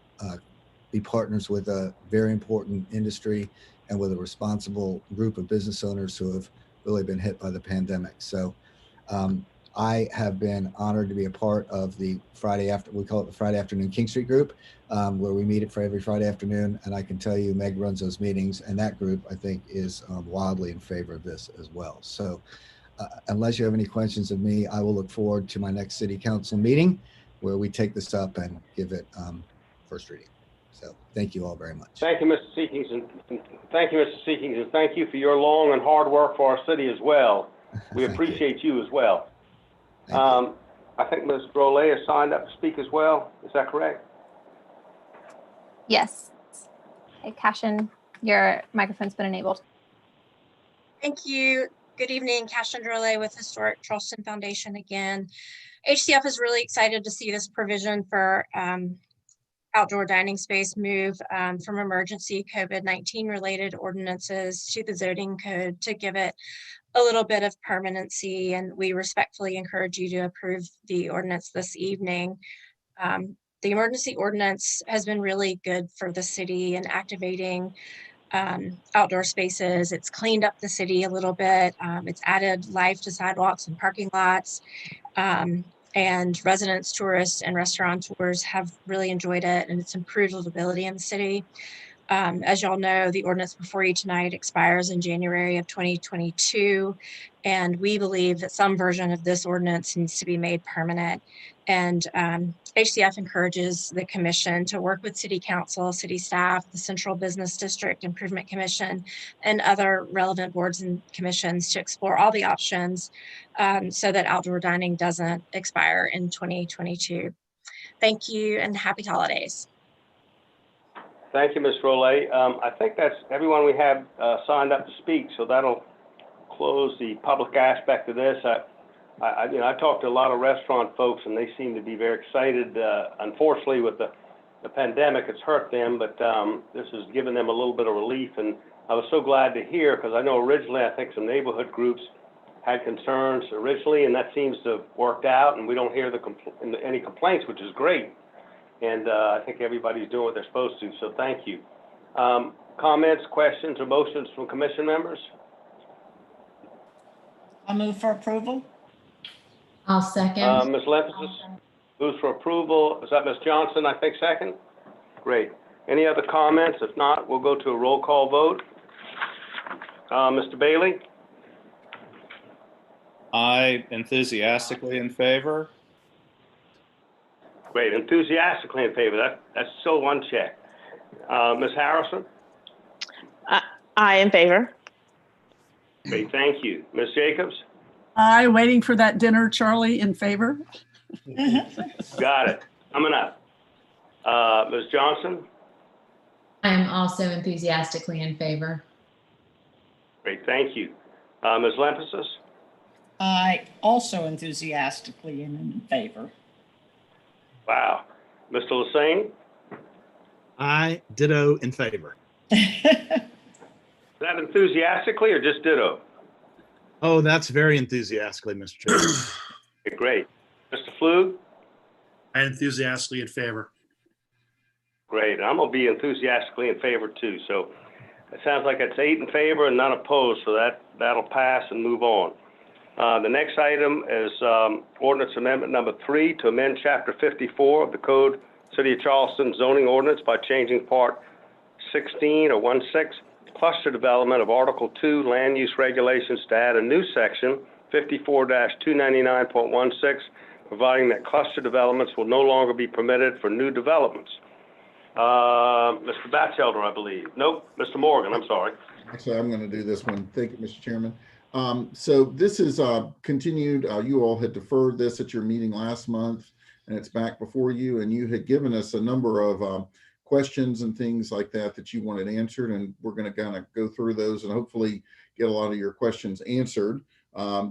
be partners with a very important industry and with a responsible group of business owners who have really been hit by the pandemic. So I have been honored to be a part of the Friday after, we call it the Friday Afternoon King Street group, where we meet it for every Friday afternoon. And I can tell you Meg runs those meetings, and that group I think is wildly in favor of this as well. So unless you have any questions of me, I will look forward to my next city council meeting where we take this up and give it first reading. So thank you all very much. Thank you, Mr. Seekings, and thank you, Mr. Seekings, and thank you for your long and hard work for our city as well. We appreciate you as well. I think Ms. Brole has signed up to speak as well. Is that correct? Yes. Okay, Cashin, your microphone's been enabled. Thank you. Good evening, Cashin Drole with Historic Charleston Foundation again. HCF is really excited to see this provision for outdoor dining space move from emergency COVID-19 related ordinances to the zoning code to give it a little bit of permanency, and we respectfully encourage you to approve the ordinance this evening. The emergency ordinance has been really good for the city in activating outdoor spaces. It's cleaned up the city a little bit. It's added life to sidewalks and parking lots. And residents, tourists, and restaurateurs have really enjoyed it, and it's improved livability in the city. As y'all know, the ordinance before you tonight expires in January of 2022, and we believe that some version of this ordinance needs to be made permanent. And HCF encourages the commission to work with city council, city staff, the Central Business District Improvement Commission, and other relevant boards and commissions to explore all the options so that outdoor dining doesn't expire in 2022. Thank you and happy holidays. Thank you, Ms. Role. I think that's everyone we have signed up to speak, so that'll close the public aspect of this. I talked to a lot of restaurant folks, and they seem to be very excited. Unfortunately, with the pandemic, it's hurt them, but this has given them a little bit of relief. And I was so glad to hear, because I know originally, I think some neighborhood groups had concerns originally, and that seems to have worked out, and we don't hear any complaints, which is great. And I think everybody's doing what they're supposed to, so thank you. Comments, questions, or motions from commission members? I'll move for approval. I'll second. Ms. Lempsis moves for approval. Is that Ms. Johnson, I think, second? Great. Any other comments? If not, we'll go to a roll call vote. Mr. Bailey? I enthusiastically in favor. Great, enthusiastically in favor. That's so one check. Ms. Harrison? I in favor. Great, thank you. Ms. Jacobs? Aye, waiting for that dinner, Charlie, in favor. Got it. Coming up. Ms. Johnson? I am also enthusiastically in favor. Great, thank you. Ms. Lempsis? I also enthusiastically am in favor. Wow. Mr. Lassane? I ditto in favor. Is that enthusiastically or just ditto? Oh, that's very enthusiastically, Mr. Chairman. Okay, great. Mr. Flug? I enthusiastically in favor. Great. I'm going to be enthusiastically in favor too. So it sounds like it's 8 in favor and none opposed. So that'll pass and move on. The next item is Ordinance Amendment number 3 to amend Chapter 54 of the Code City of Charleston zoning ordinance by changing Part 16 or 16 cluster development of Article 2 land use regulations to add a new section 54-299.16, providing that cluster developments will no longer be permitted for new developments. Mr. Batchelder, I believe. Nope, Mr. Morgan, I'm sorry. Actually, I'm going to do this one. Thank you, Mr. Chairman. So this is continued. You all had deferred this at your meeting last month, and it's back before you. And you had given us a number of questions and things like that that you wanted answered, and we're going to kind of go through those and hopefully get a lot of your questions answered.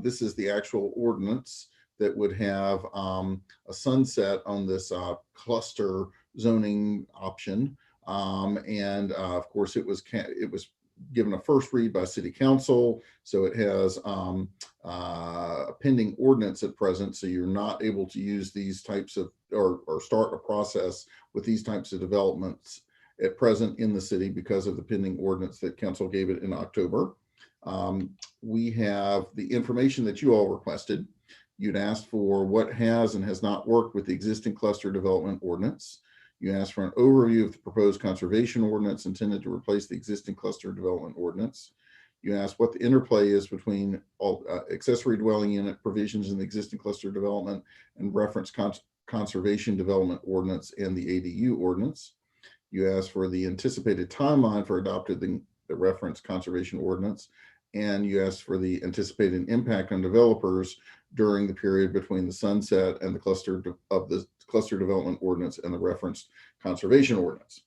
This is the actual ordinance that would have a sunset on this cluster zoning option. Of course, it was given a first read by City Council, so it has a pending ordinance at present, so you're not able to use these types of or start a process with these types of developments at present in the city because of the pending ordinance that Council gave it in October. We have the information that you all requested. You'd asked for what has and has not worked with the existing cluster development ordinance. You asked for an overview of the proposed conservation ordinance intended to replace the existing cluster development ordinance. You asked what the interplay is between all accessory dwelling unit provisions in the existing cluster development and reference conservation development ordinance and the ADU ordinance. You asked for the anticipated timeline for adopting the reference conservation ordinance, and you asked for the anticipated impact on developers during the period between the sunset and the cluster development ordinance and the referenced conservation ordinance.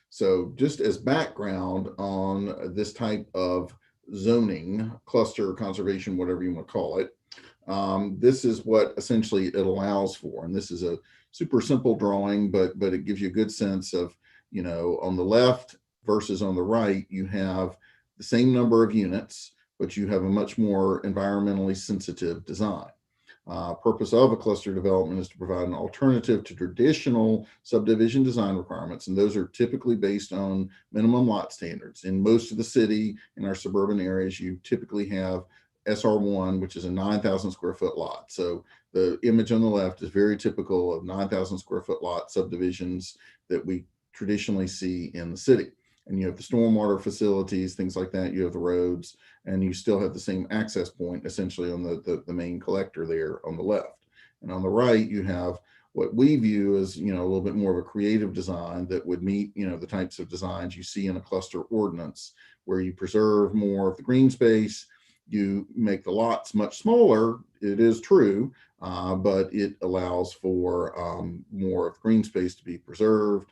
So just as background on this type of zoning, cluster conservation, whatever you want to call it, this is what essentially it allows for. And this is a super simple drawing, but it gives you a good sense of, you know, on the left versus on the right, you have the same number of units, but you have a much more environmentally sensitive design. Purpose of a cluster development is to provide an alternative to traditional subdivision design requirements, and those are typically based on minimum lot standards. In most of the city, in our suburban areas, you typically have SR1, which is a 9,000 square foot lot. So the image on the left is very typical of 9,000 square foot lot subdivisions that we traditionally see in the city. And you have the stormwater facilities, things like that. You have the roads, and you still have the same access point essentially on the main collector there on the left. And on the right, you have what we view as, you know, a little bit more of a creative design that would meet, you know, the types of designs you see in a cluster ordinance, where you preserve more of the green space, you make the lots much smaller. It is true, but it allows for more of green space to be preserved.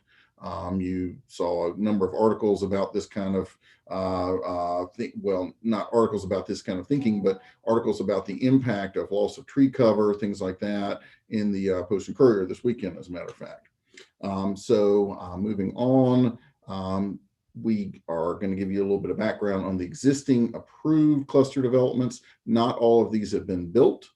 You saw a number of articles about this kind of well, not articles about this kind of thinking, but articles about the impact of loss of tree cover, things like that, in the Post and Courier this weekend, as a matter of fact. Moving on, we are going to give you a little bit of background on the existing approved cluster developments. Not all of these have been built.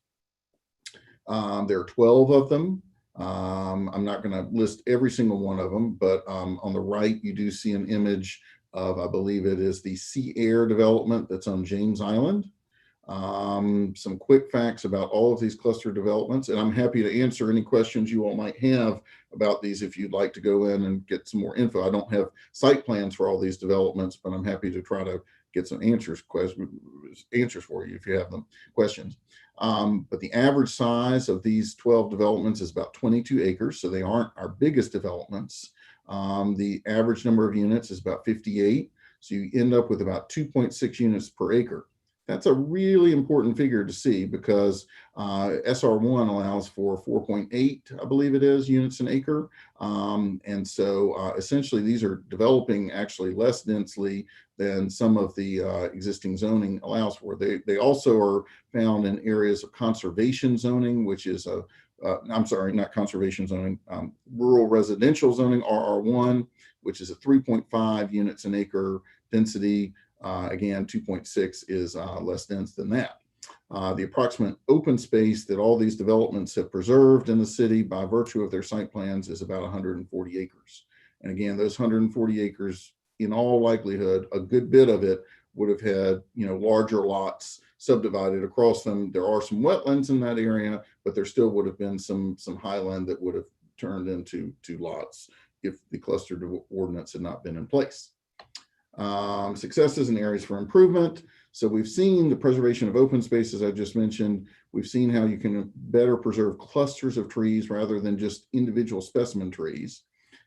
There are 12 of them. I'm not going to list every single one of them, but on the right, you do see an image of, I believe it is the Sea Air development that's on James Island. Some quick facts about all of these cluster developments, and I'm happy to answer any questions you all might have about these if you'd like to go in and get some more info. I don't have site plans for all these developments, but I'm happy to try to get some answers for you if you have them questions. But the average size of these 12 developments is about 22 acres, so they aren't our biggest developments. The average number of units is about 58, so you end up with about 2.6 units per acre. That's a really important figure to see because SR1 allows for 4.8, I believe it is, units an acre. And so essentially these are developing actually less densely than some of the existing zoning allows for. They also are found in areas of conservation zoning, which is I'm sorry, not conservation zoning, rural residential zoning, RR1, which is a 3.5 units an acre density. Again, 2.6 is less dense than that. The approximate open space that all these developments have preserved in the city by virtue of their site plans is about 140 acres. And again, those 140 acres, in all likelihood, a good bit of it would have had, you know, larger lots subdivided across them. There are some wetlands in that area, but there still would have been some highland that would have turned into two lots if the cluster ordinance had not been in place. Successes and areas for improvement. So we've seen the preservation of open spaces I just mentioned. We've seen how you can better preserve clusters of trees rather than just individual specimen trees,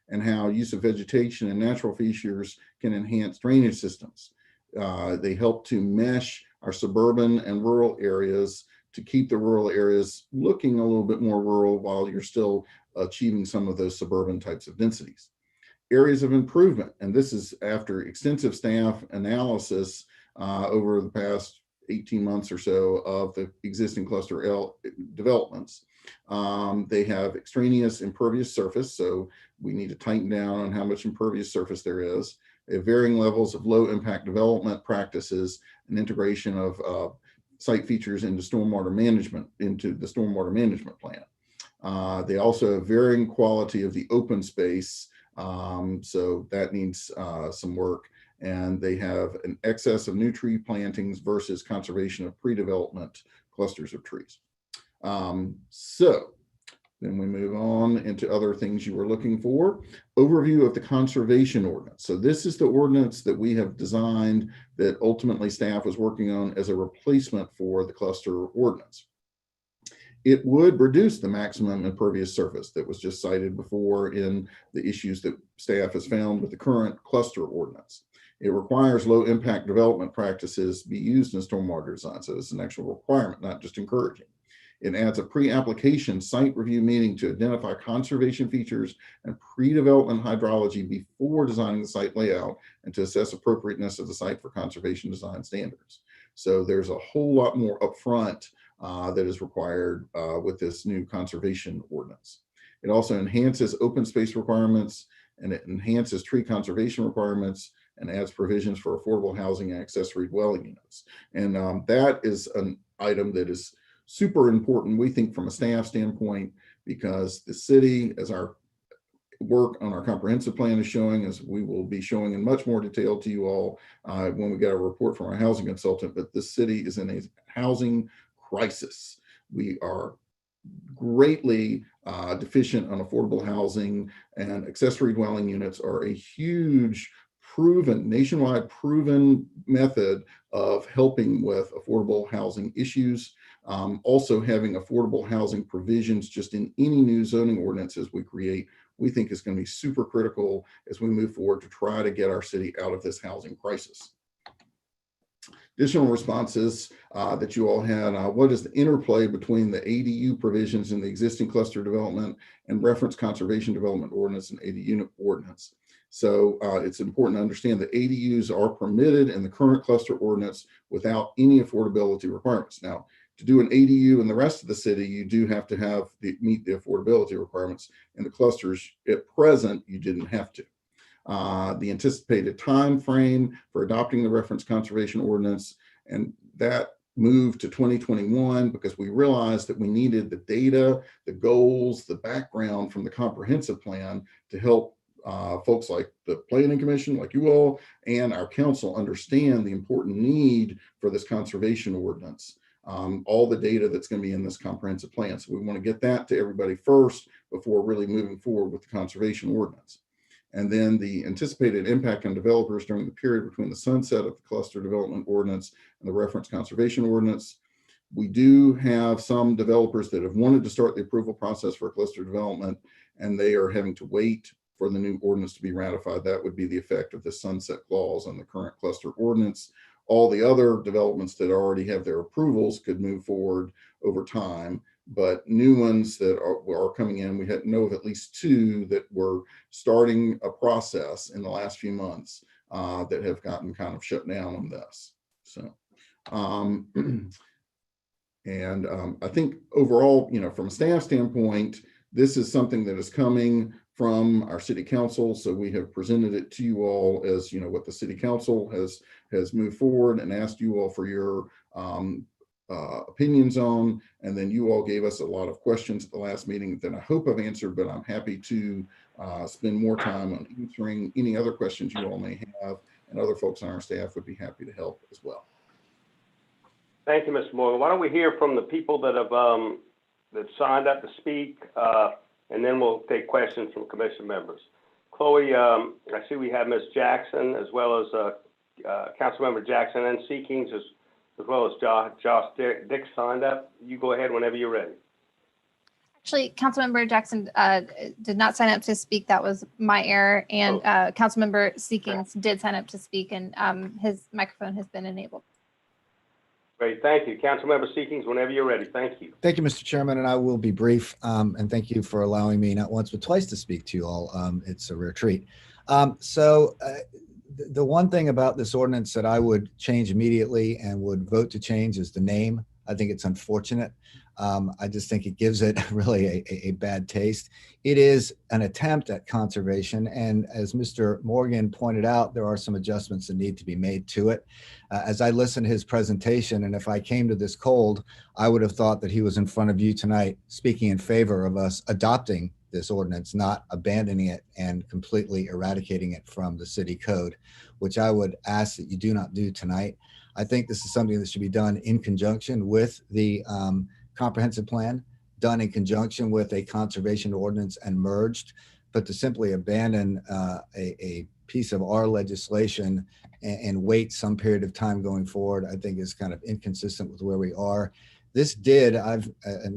and how use of vegetation and natural features can enhance drainage systems. They help to mesh our suburban and rural areas to keep the rural areas looking a little bit more rural while you're still achieving some of those suburban types of densities. Areas of improvement, and this is after extensive staff analysis over the past 18 months or so of the existing cluster L developments. They have extraneous impervious surface, so we need to tighten down on how much impervious surface there is. They have varying levels of low impact development practices and integration of site features into stormwater management, into the stormwater management plan. They also have varying quality of the open space, so that needs some work. And they have an excess of new tree plantings versus conservation of pre-development clusters of trees. So then we move on into other things you were looking for. Overview of the conservation ordinance. So this is the ordinance that we have designed that ultimately staff was working on as a replacement for the cluster ordinance. It would reduce the maximum impervious surface that was just cited before in the issues that staff has found with the current cluster ordinance. It requires low impact development practices be used in stormwater design. So it's an actual requirement, not just encouraging. It adds a pre-application site review meeting to identify conservation features and pre-development hydrology before designing the site layout and to assess appropriateness of the site for conservation design standards. So there's a whole lot more upfront that is required with this new conservation ordinance. It also enhances open space requirements, and it enhances tree conservation requirements and adds provisions for affordable housing and accessory dwelling units. And that is an item that is super important, we think, from a staff standpoint, because the city, as our work on our comprehensive plan is showing, as we will be showing in much more detail to you all when we get a report from our housing consultant, but this city is in a housing crisis. We are greatly deficient on affordable housing, and accessory dwelling units are a huge nationwide proven method of helping with affordable housing issues. Also having affordable housing provisions just in any new zoning ordinances we create, we think is going to be super critical as we move forward to try to get our city out of this housing crisis. Additional responses that you all had, what is the interplay between the ADU provisions in the existing cluster development and reference conservation development ordinance and ADU ordinance? So it's important to understand that ADUs are permitted in the current cluster ordinance without any affordability requirements. Now, to do an ADU in the rest of the city, you do have to meet the affordability requirements. In the clusters at present, you didn't have to. The anticipated time frame for adopting the reference conservation ordinance, and that moved to 2021 because we realized that we needed the data, the goals, the background from the comprehensive plan to help folks like the Planning Commission, like you all, and our council understand the important need for this conservation ordinance. All the data that's going to be in this comprehensive plan. So we want to get that to everybody first before really moving forward with the conservation ordinance. And then the anticipated impact on developers during the period between the sunset of the cluster development ordinance and the reference conservation ordinance. We do have some developers that have wanted to start the approval process for cluster development, and they are having to wait for the new ordinance to be ratified. That would be the effect of the sunset clause on the current cluster ordinance. All the other developments that already have their approvals could move forward over time, but new ones that are coming in, we know of at least 2 that were starting a process in the last few months that have gotten kind of shut down on this. So, I think overall, from a staff standpoint, this is something that is coming from our city council. So we have presented it to you all as, what the city council has moved forward and asked you all for your opinions on. And then you all gave us a lot of questions at the last meeting that I hope I've answered, but I'm happy to spend more time on answering any other questions you all may have, and other folks on our staff would be happy to help as well. Thank you, Mr. Morgan. Why don't we hear from the people that have that signed up to speak, and then we'll take questions from commission members. Chloe, I see we have Ms. Jackson as well as Councilmember Jackson and Seekings as well as Josh Dick signed up. You go ahead whenever you're ready. Actually, Councilmember Jackson did not sign up to speak. That was my error. And Councilmember Seekings did sign up to speak, and his microphone has been enabled. Great, thank you. Councilmember Seekings, whenever you're ready. Thank you. Thank you, Mr. Chairman, and I will be brief. And thank you for allowing me not once but twice to speak to you all. It's a rare treat. The one thing about this ordinance that I would change immediately and would vote to change is the name. I think it's unfortunate. I just think it gives it really a bad taste. It is an attempt at conservation, and as Mr. Morgan pointed out, there are some adjustments that need to be made to it. As I listened to his presentation, and if I came to this cold, I would have thought that he was in front of you tonight speaking in favor of us adopting this ordinance, not abandoning it and completely eradicating it from the city code, which I would ask that you do not do tonight. I think this is something that should be done in conjunction with the comprehensive plan, done in conjunction with a conservation ordinance and merged, but to simply abandon a piece of our legislation and wait some period of time going forward, I think is kind of inconsistent with where we are. This did, and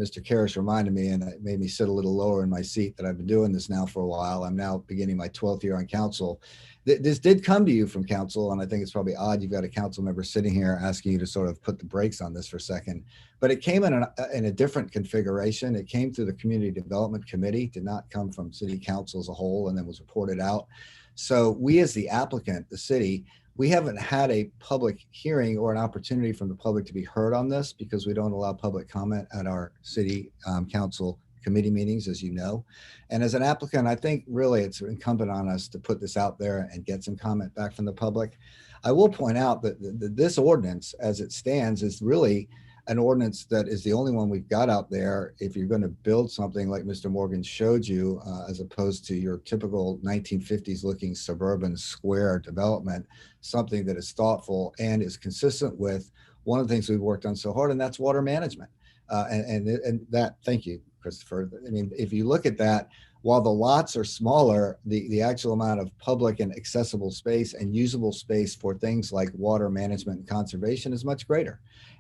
Mr. Karras reminded me, and it made me sit a little lower in my seat, that I've been doing this now for a while. I'm now beginning my 12th year on council. This did come to you from council, and I think it's probably odd you've got a council member sitting here asking you to sort of put the brakes on this for a second. But it came in a different configuration. It came through the Community Development Committee, did not come from City Council as a whole, and then was reported out. So we as the applicant, the city, we haven't had a public hearing or an opportunity from the public to be heard on this because we don't allow public comment at our city council committee meetings, as you know. And as an applicant, I think really it's incumbent on us to put this out there and get some comment back from the public. I will point out that this ordinance as it stands is really an ordinance that is the only one we've got out there if you're going to build something like Mr. Morgan showed you, as opposed to your typical 1950s looking suburban square development, something that is thoughtful and is consistent with one of the things we've worked on so hard, and that's water management. And that, thank you, Christopher. I mean, if you look at that, while the lots are smaller, the actual amount of public and accessible space and usable space for things like water management and conservation is much greater.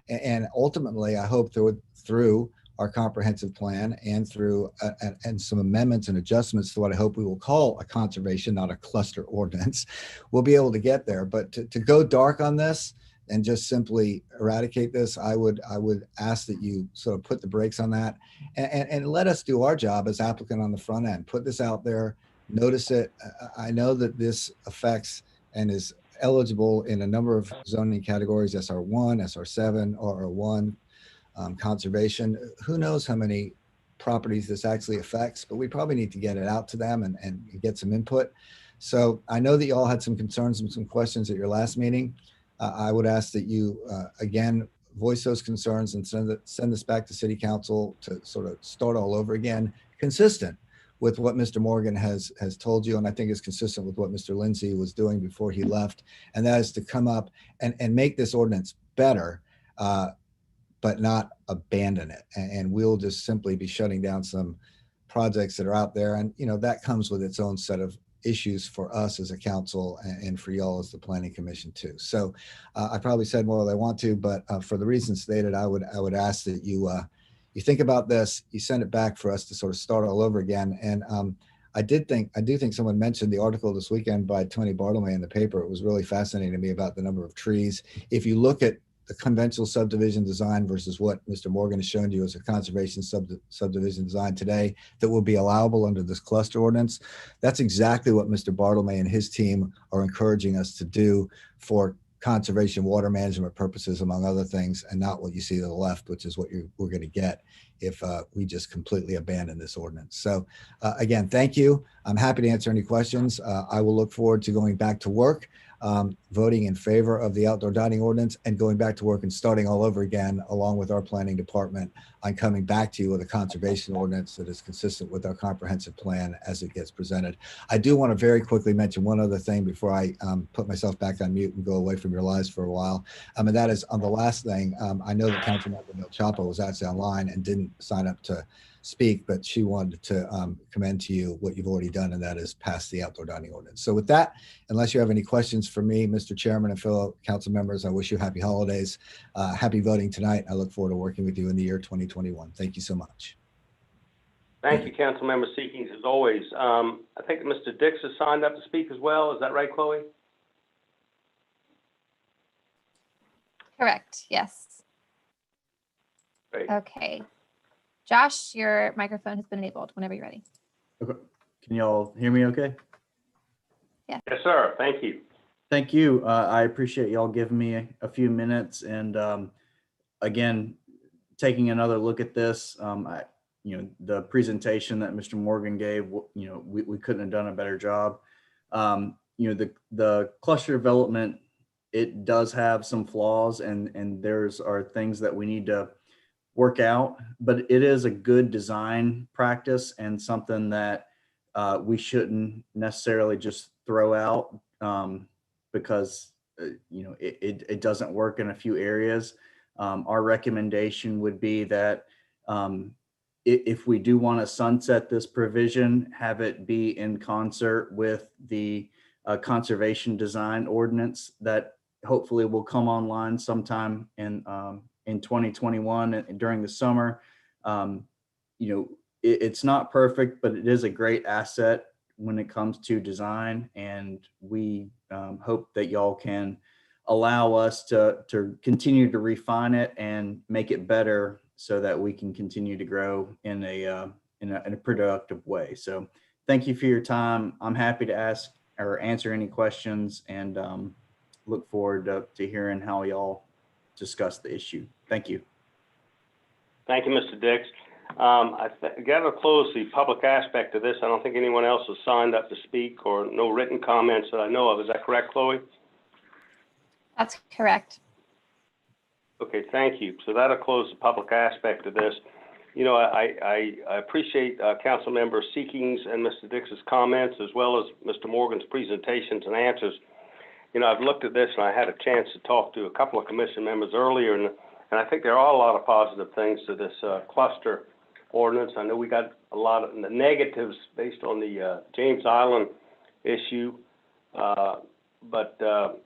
And ultimately, I hope through our comprehensive plan and through and some amendments and adjustments to what I hope we will call a conservation, not a cluster ordinance, we'll be able to get there. But to go dark on this and just simply eradicate this, I would ask that you sort of put the brakes on that and let us do our job as applicant on the front end. Put this out there, notice it. I know that this affects and is eligible in a number of zoning categories, SR1, SR7, RR1, conservation. Who knows how many properties this actually affects, but we probably need to get it out to them and get some input. So I know that you all had some concerns and some questions at your last meeting. I would ask that you, again, voice those concerns and send this back to City Council to sort of start all over again, consistent with what Mr. Morgan has told you, and I think is consistent with what Mr. Lindsay was doing before he left, and that is to come up and make this ordinance better, but not abandon it. And we'll just simply be shutting down some projects that are out there, and that comes with its own set of issues for us as a council and for y'all as the Planning Commission too. So I probably said more than I want to, but for the reasons stated, I would ask that you think about this, you send it back for us to sort of start all over again. And I do think someone mentioned the article this weekend by Tony Bartlemy in the paper. It was really fascinating to me about the number of trees. If you look at the conventional subdivision design versus what Mr. Morgan has shown you as a conservation subdivision design today that will be allowable under this cluster ordinance, that's exactly what Mr. Bartlemy and his team are encouraging us to do for conservation water management purposes, among other things, and not what you see to the left, which is what we're going to get if we just completely abandon this ordinance. So again, thank you. I'm happy to answer any questions. I will look forward to going back to work, voting in favor of the outdoor dining ordinance and going back to work and starting all over again, along with our planning department, on coming back to you with a conservation ordinance that is consistent with our comprehensive plan as it gets presented. I do want to very quickly mention one other thing before I put myself back on mute and go away from your lives for a while. And that is on the last thing. I know that Councilmember Del Chapo was actually online and didn't sign up to speak, but she wanted to commend to you what you've already done, and that is pass the outdoor dining ordinance. So with that, unless you have any questions for me, Mr. Chairman and fellow council members, I wish you happy holidays, happy voting tonight. I look forward to working with you in the year 2021. Thank you so much. Thank you, Councilmember Seekings, as always. I think Mr. Dix has signed up to speak as well. Is that right, Chloe? Correct, yes. Great. Okay. Josh, your microphone has been enabled whenever you're ready. Okay. Can y'all hear me okay? Yeah. Yes, sir. Thank you. Thank you. I appreciate y'all giving me a few minutes and again, taking another look at this. The presentation that Mr. Morgan gave, we couldn't have done a better job. The cluster development, it does have some flaws and there's are things that we need to work out, but it is a good design practice and something that we shouldn't necessarily just throw out because it doesn't work in a few areas. Our recommendation would be that if we do want to sunset this provision, have it be in concert with the conservation design ordinance that hopefully will come online sometime in 2021 and during the summer. It's not perfect, but it is a great asset when it comes to design, and we hope that y'all can allow us to continue to refine it and make it better so that we can continue to grow in a productive way. So thank you for your time. I'm happy to ask or answer any questions and look forward to hearing how y'all discuss the issue. Thank you. Thank you, Mr. Dix. I got to close the public aspect of this. I don't think anyone else has signed up to speak or no written comments that I know of. Is that correct, Chloe? That's correct. Okay, thank you. So that'll close the public aspect of this. I appreciate Council Member Seekings and Mr. Dix's comments, as well as Mr. Morgan's presentations and answers. I've looked at this and I had a chance to talk to a couple of commission members earlier, and I think there are a lot of positive things to this cluster ordinance. I know we got a lot of the negatives based on the James Island issue. But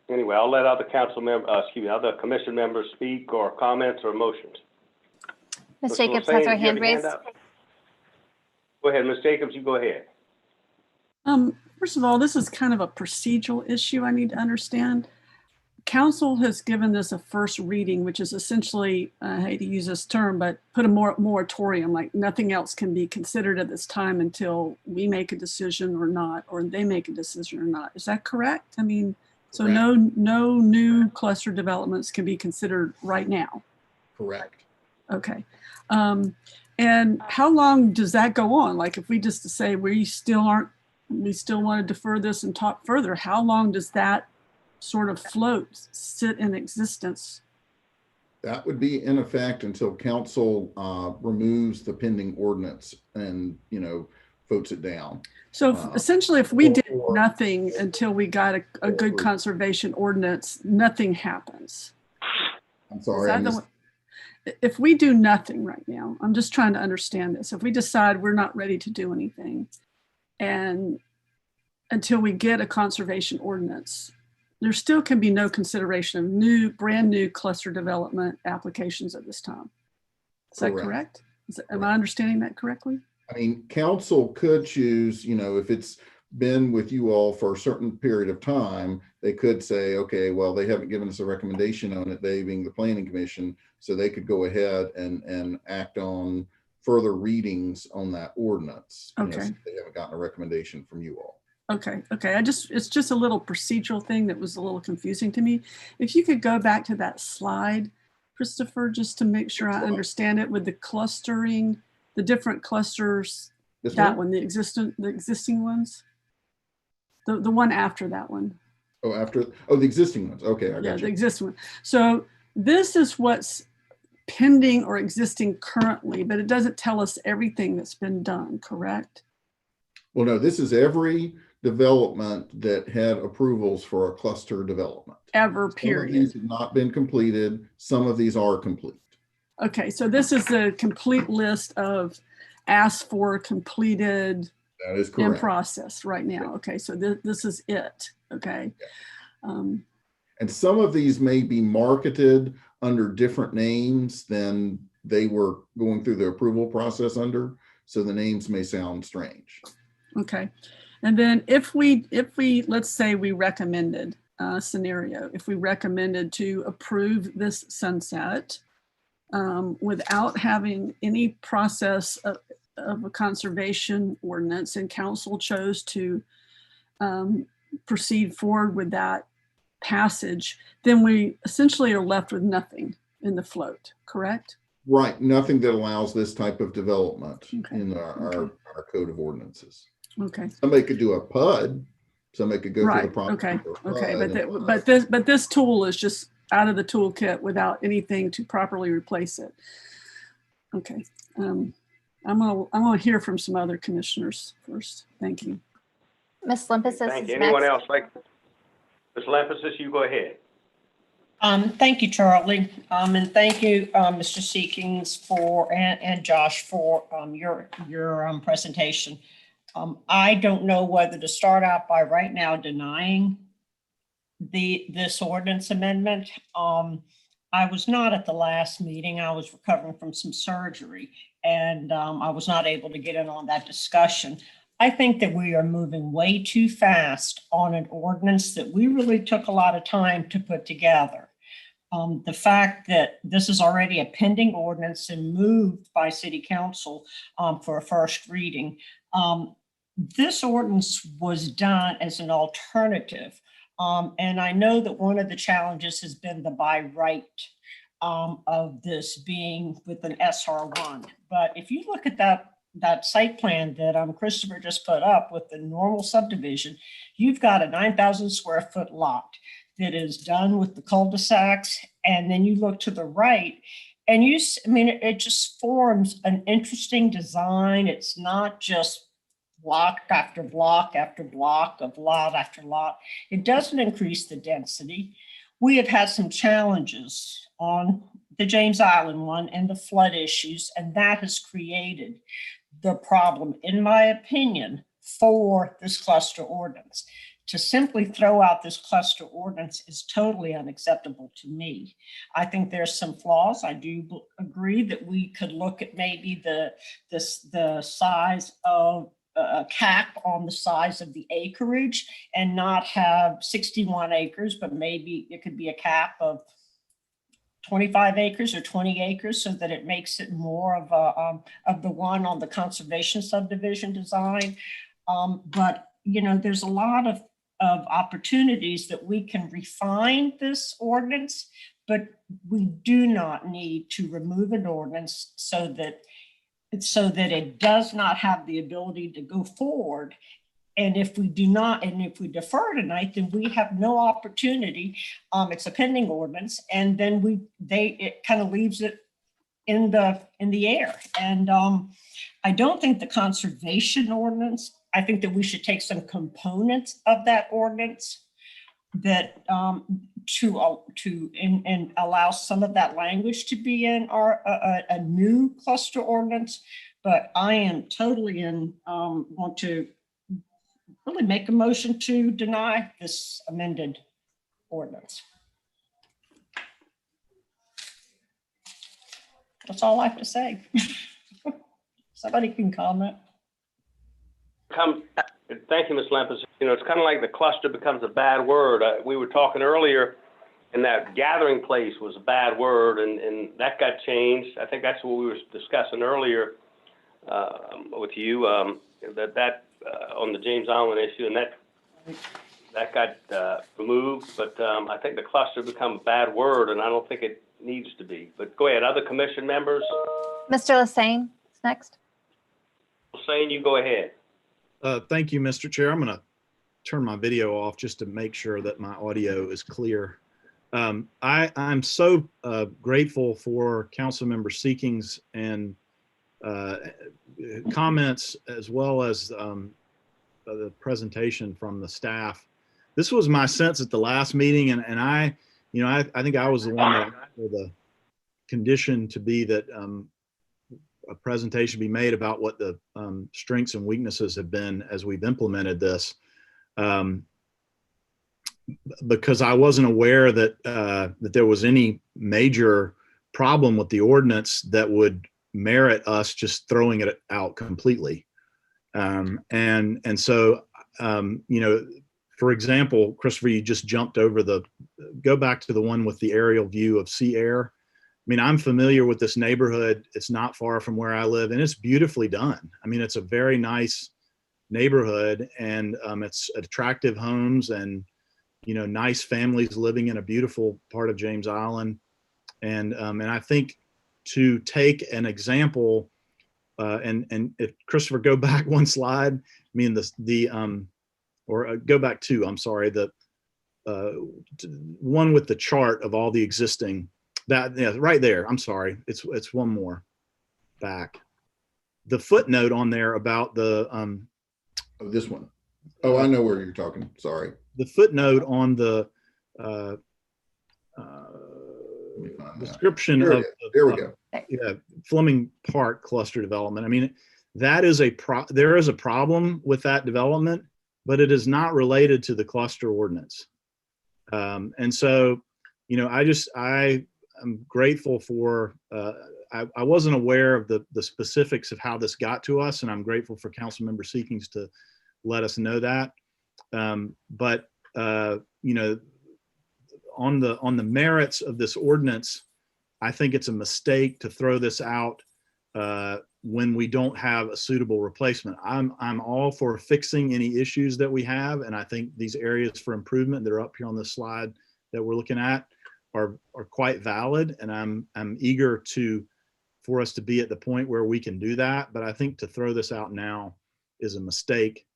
anyway, I'll let other other commission members speak or comments or motions. Ms. Jacobs has her hand raised. Go ahead, Ms. Jacobs, you go ahead. First of all, this is kind of a procedural issue I need to understand. Council has given this a first reading, which is essentially, I hate to use this term, but put a moratorium, like nothing else can be considered at this time until we make a decision or not, or they make a decision or not. Is that correct? I mean, so Correct. no new cluster developments can be considered right now. Correct. Okay. And how long does that go on? Like if we just say we still want to defer this and talk further, how long does that sort of float, sit in existence? That would be in effect until council removes the pending ordinance and, votes it down. So essentially, if we did nothing until we got a good conservation ordinance, nothing happens. I'm sorry. If we do nothing right now, I'm just trying to understand this. If we decide we're not ready to do anything and until we get a conservation ordinance, there still can be no consideration of brand new cluster development applications at this time. Is that correct? Am I understanding that correctly? I mean, council could choose, if it's been with you all for a certain period of time, they could say, okay, well, they haven't given us a recommendation on it, they being the planning commission, so they could go ahead and act on further readings on that ordinance. Okay. Since they haven't gotten a recommendation from you all. Okay. It's just a little procedural thing that was a little confusing to me. If you could go back to that slide, Christopher, just to make sure I understand it with the clustering, the different clusters, one, the existing ones, the one after that one. The existing ones. Okay. I got you. The existing one. So this is what's pending or existing currently, but it doesn't tell us everything that's been done, correct? Well, no, this is every development that had approvals for a cluster development. Period. Some of these have not been completed. Some of these are complete. Okay, so this is the complete list of asked for completed That is in correct. process right now. Okay, so this is it. Okay. And some of these may be marketed under different names than they were going through the approval process under. So the names may sound strange. Okay. And then if we let's say we recommended scenario, if we recommended to approve this sunset without having any process of a conservation ordinance, and council chose to proceed forward with that passage, then we essentially are left with nothing in the float, correct? Right. Nothing that allows this type of development in our code of ordinances. Okay. Somebody could do a PUD. Somebody could go through the Right. process. Okay. But this tool is just out of the toolkit without anything to properly replace it. Okay. I'm gonna hear from some other commissioners first. Thank you. Ms. Limpis Thank is you. Anyone next. else like? Ms. Limpis, you go ahead. Thank you, Charlie. And thank you, Mr. Seekings and Josh for your presentation. I don't know whether to start out by right now denying this ordinance amendment. I was not at the last meeting. I was recovering from some surgery, and I was not able to get in on that discussion. I think that we are moving way too fast on an ordinance that we really took a lot of time to put together. The fact that this is already a pending ordinance and moved by City Council for a first reading. This ordinance was done as an alternative. And I know that one of the challenges has been the by right of this being with an SR1. But if you look at that site plan that Christopher just put up with the normal subdivision, you've got a 9,000 square foot lot that is done with the cul-de-sacs. And then you look to the right and it just forms an interesting design. It's not just block after block after block of lot after lot. It doesn't increase the density. We have had some challenges on the James Island one and the flood issues, and that has created the problem, in my opinion, for this cluster ordinance. To simply throw out this cluster ordinance is totally unacceptable to me. I think there's some flaws. I do agree that we could look at maybe the size of a cap on the size of the acreage and not have 61 acres, but maybe it could be a cap of 25 acres or 20 acres so that it makes it more of the one on the conservation subdivision design. But there's a lot of opportunities that we can refine this ordinance, but we do not need to remove an ordinance so that it does not have the ability to go forward. And if we defer tonight, then we have no opportunity. It's a pending ordinance, and then it kind of leaves it in the air. And I don't think the conservation ordinance. I think that we should take some components of that ordinance that and allow some of that language to be in a new cluster ordinance. But I am totally want to really make a motion to deny this amended ordinance. That's all I have to say. Somebody can comment. Thank you, Ms. Limpis. It's kind of like the cluster becomes a bad word. We were talking earlier, and that gathering place was a bad word, and that got changed. I think that's what we were discussing earlier with you, that on the James Island issue, and that got removed. But I think the cluster become a bad word, and I don't think it needs to be. But go ahead, other commission members. Mr. Lassane is next. Lassane, you go ahead. Thank you, Mr. Chair. I'm going to turn my video off just to make sure that my audio is clear. I'm so grateful for Councilmember Seekings and comments, as well as the presentation from the staff. This was my sense at the last meeting, and I think I was the one that asked for the condition to be that a presentation be made about what the strengths and weaknesses have been as we've implemented this. Because I wasn't aware that that there was any major problem with the ordinance that would merit us just throwing it out completely. And so, you know, for example, Christopher, you just jumped over go back to the one with the aerial view of Sea Air. I mean, I'm familiar with this neighborhood. It's not far from where I live, and it's beautifully done. I mean, it's a very nice neighborhood, and it's attractive homes and, you know, nice families living in a beautiful part of James Island. And I think to take an example, and if Christopher, go back one slide. I mean, go back two, I'm sorry, the one with the chart of all the existing, yeah, right there. I'm sorry, it's one more back. The footnote on there about the oh, this one. Oh, I know where you're talking. Sorry. The footnote on the description of there we go. Yeah, Fleming Park cluster development. I mean, that is there is a problem with that development, but it is not related to the cluster ordinance. And so, you know, I'm grateful for, I wasn't aware of the specifics of how this got to us, and I'm grateful for Councilmember Seekings to let us know that. But you know, on the merits of this ordinance, I think it's a mistake to throw this out when we don't have a suitable replacement. I'm all for fixing any issues that we have, and I think these areas for improvement that are up here on this slide that we're looking at are quite valid, and I'm eager for us to be at the point where we can do that. But I think to throw this out now is a mistake,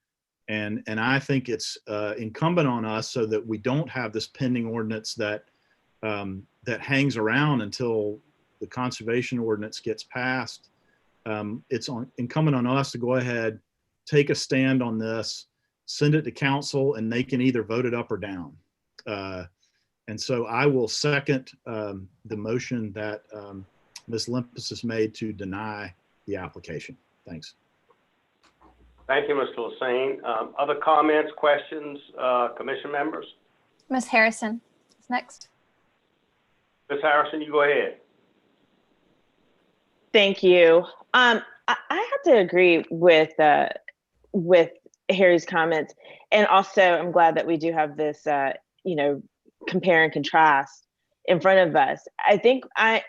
and I think it's incumbent on us, so that we don't have this pending ordinance that hangs around until the conservation ordinance gets passed. It's incumbent on us to go ahead, take a stand on this, send it to council, and they can either vote it up or down. And so I will second the motion that Ms. Limpus has made to deny the application. Thanks. Thank you, Mr. Lassane. Other comments, questions, commission members? Ms. Harrison is next. Ms. Harrison, you go ahead. Thank you. I have to agree with Harry's comments, and also I'm glad that we do have this, you know, compare and contrast in front of us. I think I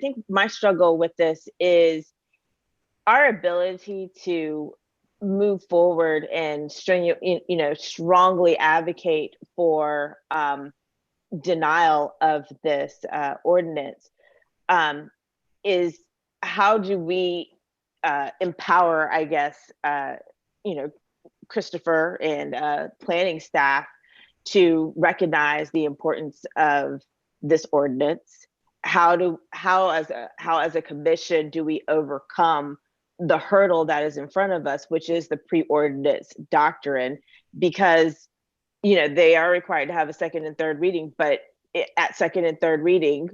think my struggle with this is our ability to move forward and strongly advocate for denial of this ordinance. Is how do we empower, I guess, you know, Christopher and planning staff to recognize the importance of this ordinance? How as a commission do we overcome the hurdle that is in front of us, which is the pre-ordinance doctrine? Because, you know, they are required to have a second and third reading, but at second and third reading,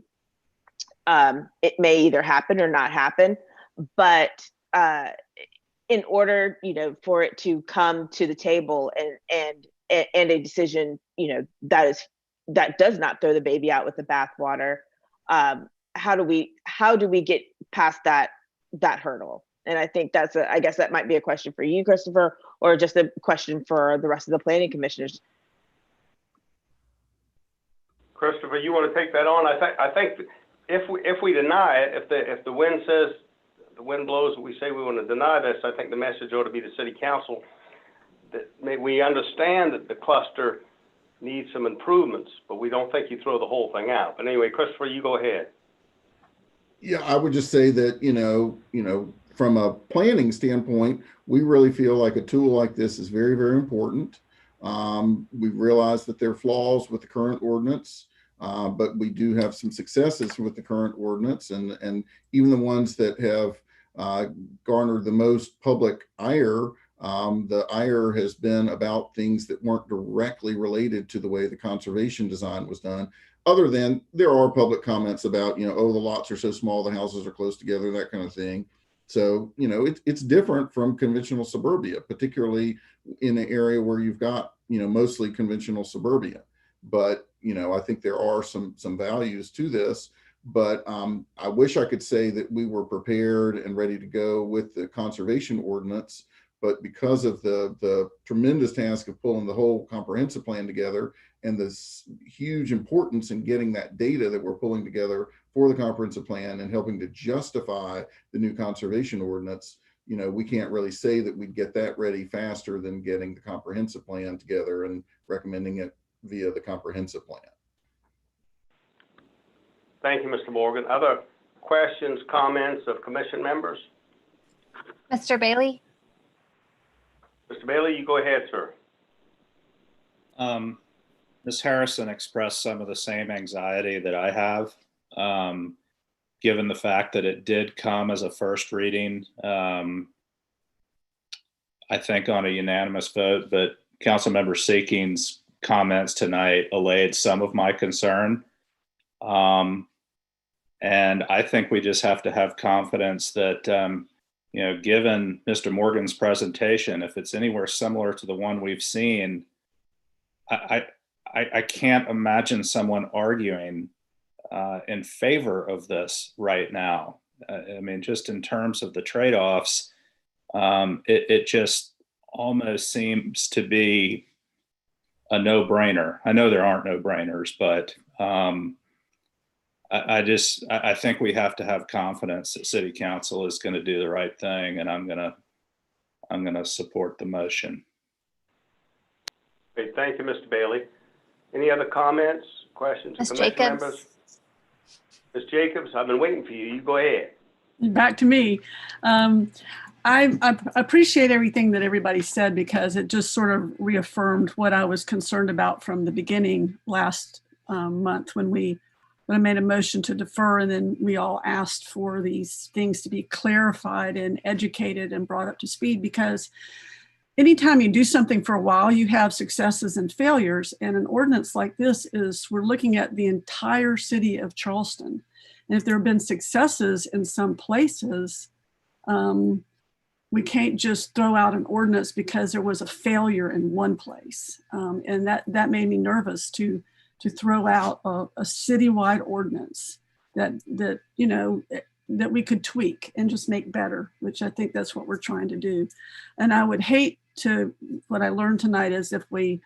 it may either happen or not happen. But in order, you know, for it to come to the table and a decision, you know, that does not throw the baby out with the bathwater, how do we get past that hurdle? And I think I guess that might be a question for you, Christopher, or just a question for the rest of the planning commissioners. Christopher, you want to take that on? I think if we deny it, if the wind says, the wind blows and we say we want to deny this, I think the message ought to be to City Council that we understand that the cluster needs some improvements, but we don't think you throw the whole thing out. But anyway, Christopher, you go ahead. Yeah, I would just say that, you know, from a planning standpoint, we really feel like a tool like this is very, very important. We've realized that there are flaws with the current ordinance, but we do have some successes with the current ordinance, and even the ones that have garnered the most public ire, the ire has been about things that weren't directly related to the way the conservation design was done. other than there are public comments about, oh, the lots are so small, the houses are close together, that kind of thing. So, it's different from conventional suburbia, particularly in an area where you've got, mostly conventional suburbia. But, I think there are some values to this. But I wish I could say that we were prepared and ready to go with the conservation ordinance. But because of the tremendous task of pulling the whole comprehensive plan together and the huge importance in getting that data that we're pulling together for the comprehensive plan and helping to justify the new conservation ordinance, we can't really say that we'd get that ready faster than getting the comprehensive plan together and recommending it via the comprehensive plan. Thank you, Mr. Morgan. Other questions, comments of commission members? Mr. Bailey? Mr. Bailey, you go ahead, sir. Ms. Harrison expressed some of the same anxiety that I have, given the fact that it did come as a first reading, I think on a unanimous vote, but Councilmember Seeking's comments tonight allayed some of my concern. And I think we just have to have confidence that, given Mr. Morgan's presentation, if it's anywhere similar to the one we've seen, I can't imagine someone arguing in favor of this right now. I mean, just in terms of the trade-offs, it just almost seems to be a no-brainer. I know there aren't no-brainers, but I think we have to have confidence that City Council is going to do the right thing, and I'm going to support the motion. Great, thank you, Mr. Bailey. Any other comments, questions, Ms. commission Jacobs. members? Ms. Jacobs, I've been waiting for you. You go ahead. Back to me. I appreciate everything that everybody said because it just sort of reaffirmed what I was concerned about from the beginning last month when I made a motion to defer, and then we all asked for these things to be clarified and educated and brought up to speed, because anytime you do something for a while, you have successes and failures. And an ordinance like this we're looking at the entire city of Charleston. And if there have been successes in some places, we can't just throw out an ordinance because there was a failure in one place. And that made me nervous to throw out a citywide ordinance that we could tweak and just make better, which I think that's what we're trying to do. And I would hate what I learned tonight is if we,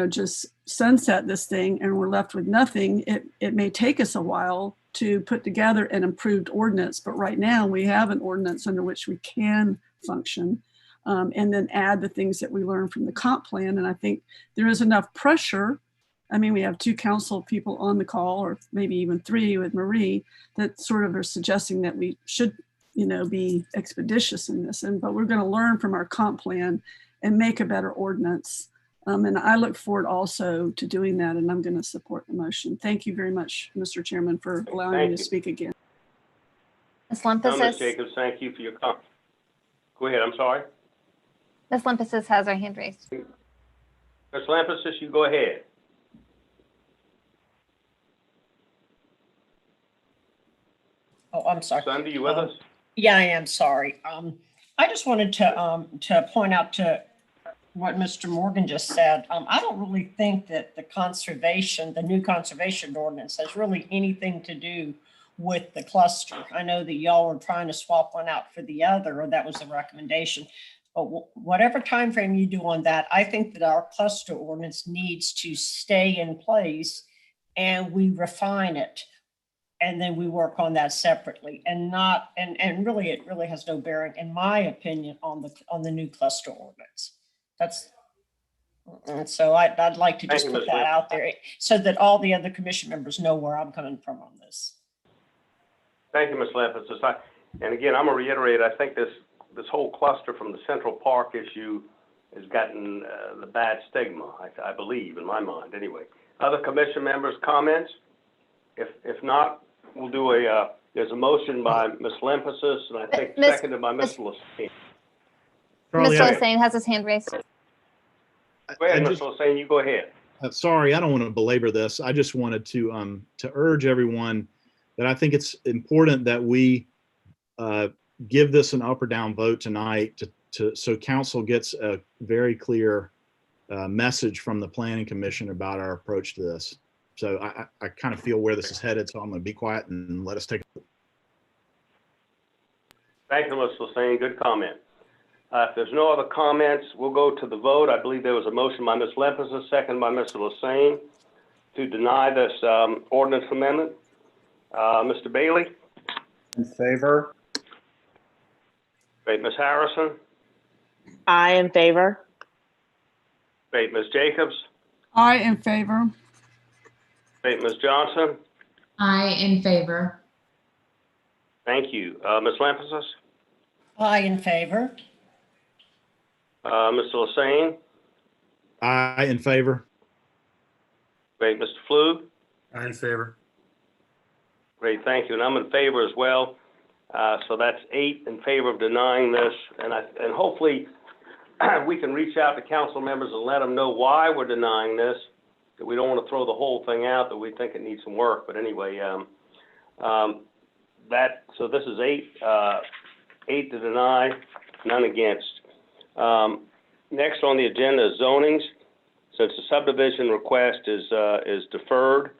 just sunset this thing and we're left with nothing, it may take us a while to put together an improved ordinance. But right now we have an ordinance under which we can function, and then add the things that we learned from the comp plan. And I think there is enough pressure. I mean, we have 2 council people on the call, or maybe even 3 with Marie, that sort of are suggesting that we should, be expeditious in this. But we're going to learn from our comp plan and make a better ordinance. And I look forward also to doing that, and I'm going to support the motion. Thank you very much, Mr. Chairman, for allowing me to speak again. Ms. Ms. Lymphosis. Jacobs, thank you for your comment. Go ahead, I'm sorry. Ms. Lymphosis has her hand raised. Ms. Lymphosis, you go ahead. Oh, I'm sorry. Sunday, you with us? Yeah, I am sorry. I just wanted to point out to what Mr. Morgan just said. I don't really think that the new conservation ordinance has really anything to do with the cluster. I know that y'all were trying to swap one out for the other, or that was the recommendation. But whatever time frame you do on that, I think that our cluster ordinance needs to stay in place and we refine it. And then we work on that separately, and really, it really has no bearing, in my opinion, on the new cluster ordinance. And so I'd like to just put that out there so that all the other commission members know where I'm coming from on this. Thank you, Ms. Lymphosis. And again, I'm gonna reiterate, I think this whole cluster from the Central Park issue has gotten the bad stigma, I believe, in my mind, anyway. Other commission members' comments? If not, we'll do there's a motion by Ms. Lymphosis, and I think seconded by Ms. Losane. Mr. Losane has his hand raised. Go ahead, Mr. Losane, you go ahead. sorry, I don't want to belabor this. I just wanted to urge everyone that I think it's important that we give this an up or down vote tonight so council gets a very clear message from the Planning Commission about our approach to this. So I kind of feel where this is headed, so I'm going to be quiet and let us take it. Thank you, Mr. Lassane. Good comment. If there's no other comments, we'll go to the vote. I believe there was a motion by Ms. Lempers, a second by Mr. Lassane to deny this ordinance amendment. Mr. Bailey? In favor. Great. Ms. Harrison? I in favor. Great. Ms. Jacobs? I in favor. Great. Ms. Johnson? I in favor. Thank you. Ms. Lampers? I in favor. Mr. Lassane? I in favor. Great. Mr. Flug? I in favor. Great, thank you. And I'm in favor as well. So that's 8 in favor of denying this. And hopefully we can reach out to council members and let them know why we're denying this. That we don't want to throw the whole thing out, that we think it needs some work. But anyway, so this is 8 to deny, none against. Next on the agenda is zonings. Since the subdivision request is deferred,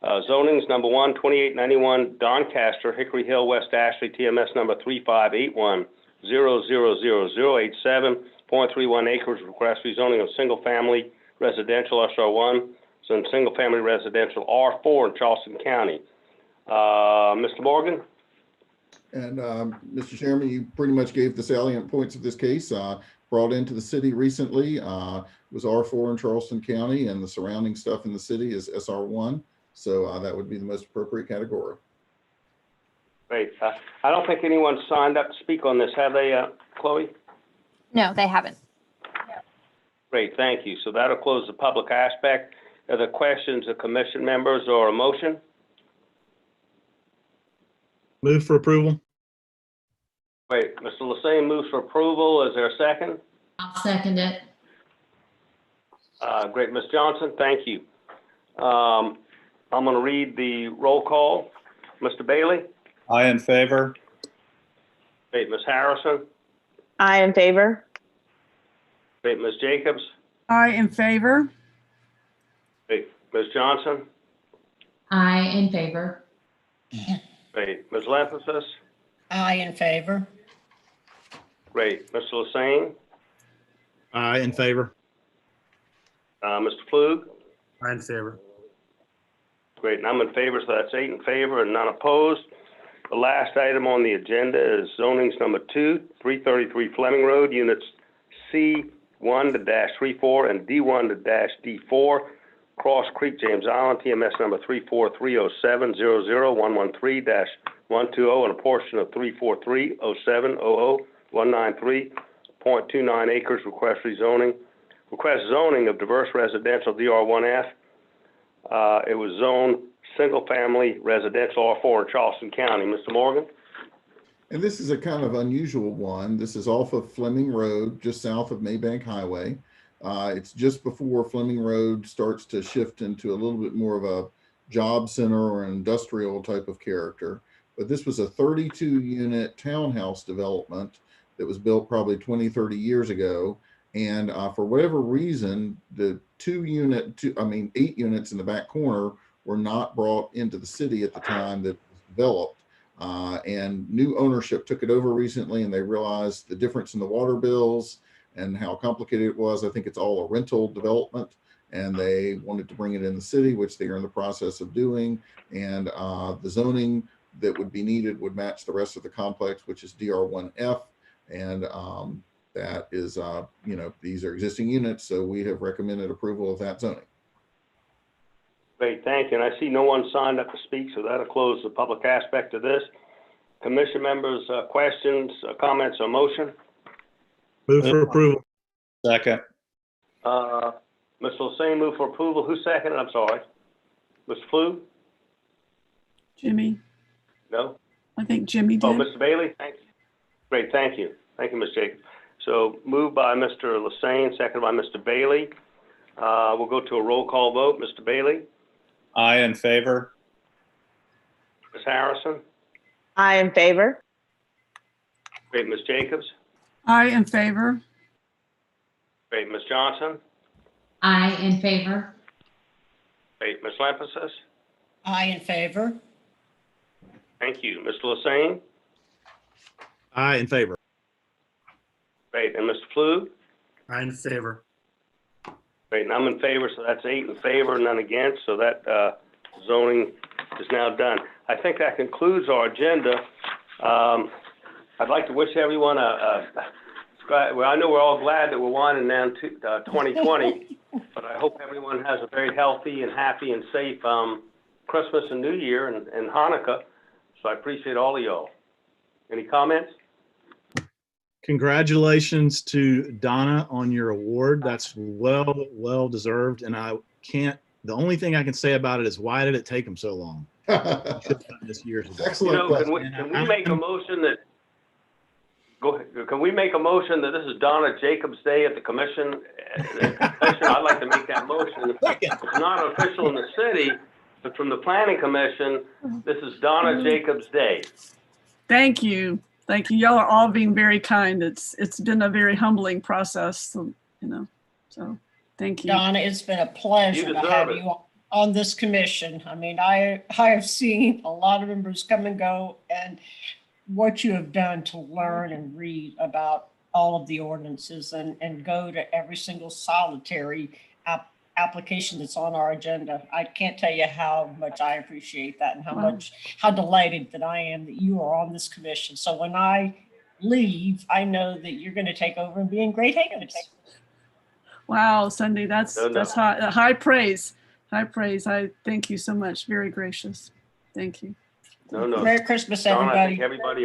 zonings number 1, 2891 Doncaster, Hickory Hill, West Ashley, TMS number 3581 00087.31 acres, request rezoning of single family residential SR1, and single family residential R4 in Charleston County. Mr. Morgan? And Mr. Chairman, you pretty much gave the salient points of this case. Brought into the city recently was R4 in Charleston County, and the surrounding stuff in the city is SR1. So that would be the most appropriate category. Great. I don't think anyone signed up to speak on this, have they, Chloe? No, they haven't. Great, thank you. So that'll close the public aspect. Are there questions of commission members or a motion? Move for approval. Great. Mr. Lassane moves for approval. Is there a second? I'll second it. Great. Ms. Johnson, thank you. I'm going to read the roll call. Mr. Bailey? I in favor. Great. Ms. Harrison? I in favor. Great. Ms. Jacobs? I in favor. Great. Ms. Johnson? I in favor. Great. Ms. Lampasas? I in favor. Great. Mr. Lassane? I in favor. Mr. Flug? I in favor. Great, and I'm in favor, so that's 8 in favor and none opposed. The last item on the agenda is zonings number 2, 333 Fleming Road, units C1-34 and D1-D4, Cross Creek, James Island, TMS number 34307-00113-120, and a portion of 34307-00193.29 acres, request rezoning. Request zoning of diverse residential DR1F. It was zoned single-family residential R4 in Charleston County. Mr. Morgan? And this is a kind of unusual one. This is off of Fleming Road, just south of Maybank Highway. It's just before Fleming Road starts to shift into a little bit more of a job center or industrial type of character. But this was a 32-unit townhouse development that was built probably 20, 30 years ago. And for whatever reason, the 8 units in the back corner were not brought into the city at the time that it was developed. And new ownership took it over recently, and they realized the difference in the water bills and how complicated it was. I think it's all a rental development, and they wanted to bring it in the city, which they are in the process of doing. And the zoning that would be needed would match the rest of the complex, which is DR1F. And that is, these are existing units, so we have recommended approval of that zoning. Great, thank you. And I see no one signed up to speak, so that'll close the public aspect of this. Commission members, questions, comments, or motion? Move for approval. Second. Mr. Lassane moved for approval. Who seconded? I'm sorry. Mr. Flug? Jimmy. No? I think Jimmy did. Oh, Mr. Bailey? Thank you. Great, thank you. Thank you, Ms. Jacobs. So moved by Mr. Lassane, seconded by Mr. Bailey. We'll go to a roll call vote. Mr. Bailey? Aye in favor. Ms. Harrison? I in favor. Great. Ms. Jacobs? I in favor. Great. Ms. Johnson? I in favor. Great. Ms. Lampasas? I in favor. Thank you. Mr. Lassane? I in favor. Great. And Mr. Flug? I in favor. Great. And I'm in favor, so that's 8 in favor, none against. So that zoning is now done. I think that concludes our agenda. I'd like to wish everyone well, I know we're all glad that we're winding down to 2020, but I hope everyone has a very healthy and happy and safe Christmas and New Year and Hanukkah. So I appreciate all of y'all. Any comments? Congratulations to Donna on your award. That's well deserved. And the only thing I can say about it is, why did it take them so long? Should have done this years ago. Excellent question. Can we make a motion that, go ahead, can we make a motion that this is Donna Jacobs Day at the commission? I'd like to make that motion. It's not official in the city, but from the planning commission, this is Donna Jacobs Day. Thank you. Thank you. Y'all are all being very kind. It's been a very humbling process, so, so thank you. Donna, it's been a pleasure to have you on this commission. I mean, I have seen a lot of members come and go, and what you have done to learn and read about all of the ordinances and go to every single solitary application that's on our agenda. I can't tell you how much I appreciate that and how delighted that I am that you are on this commission. So when I leave, I know that you're going to take over and be in great hands. Wow, Cindy, that's high praise. High praise. I thank you so much. Very gracious. Thank you. No. Merry Christmas, Donna, everybody. I think everybody,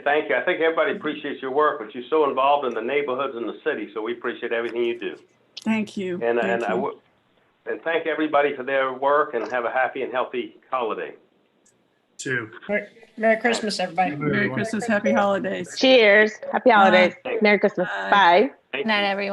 thank you. I think everybody appreciates your work, but you're so involved in the neighborhoods and the city, so we appreciate everything you do. Thank you. And thank everybody for their work, and have a happy and healthy holiday. Merry Christmas, everybody. Merry Christmas. Happy holidays. Cheers. Happy holidays. Merry Christmas. Bye. Good night, everyone.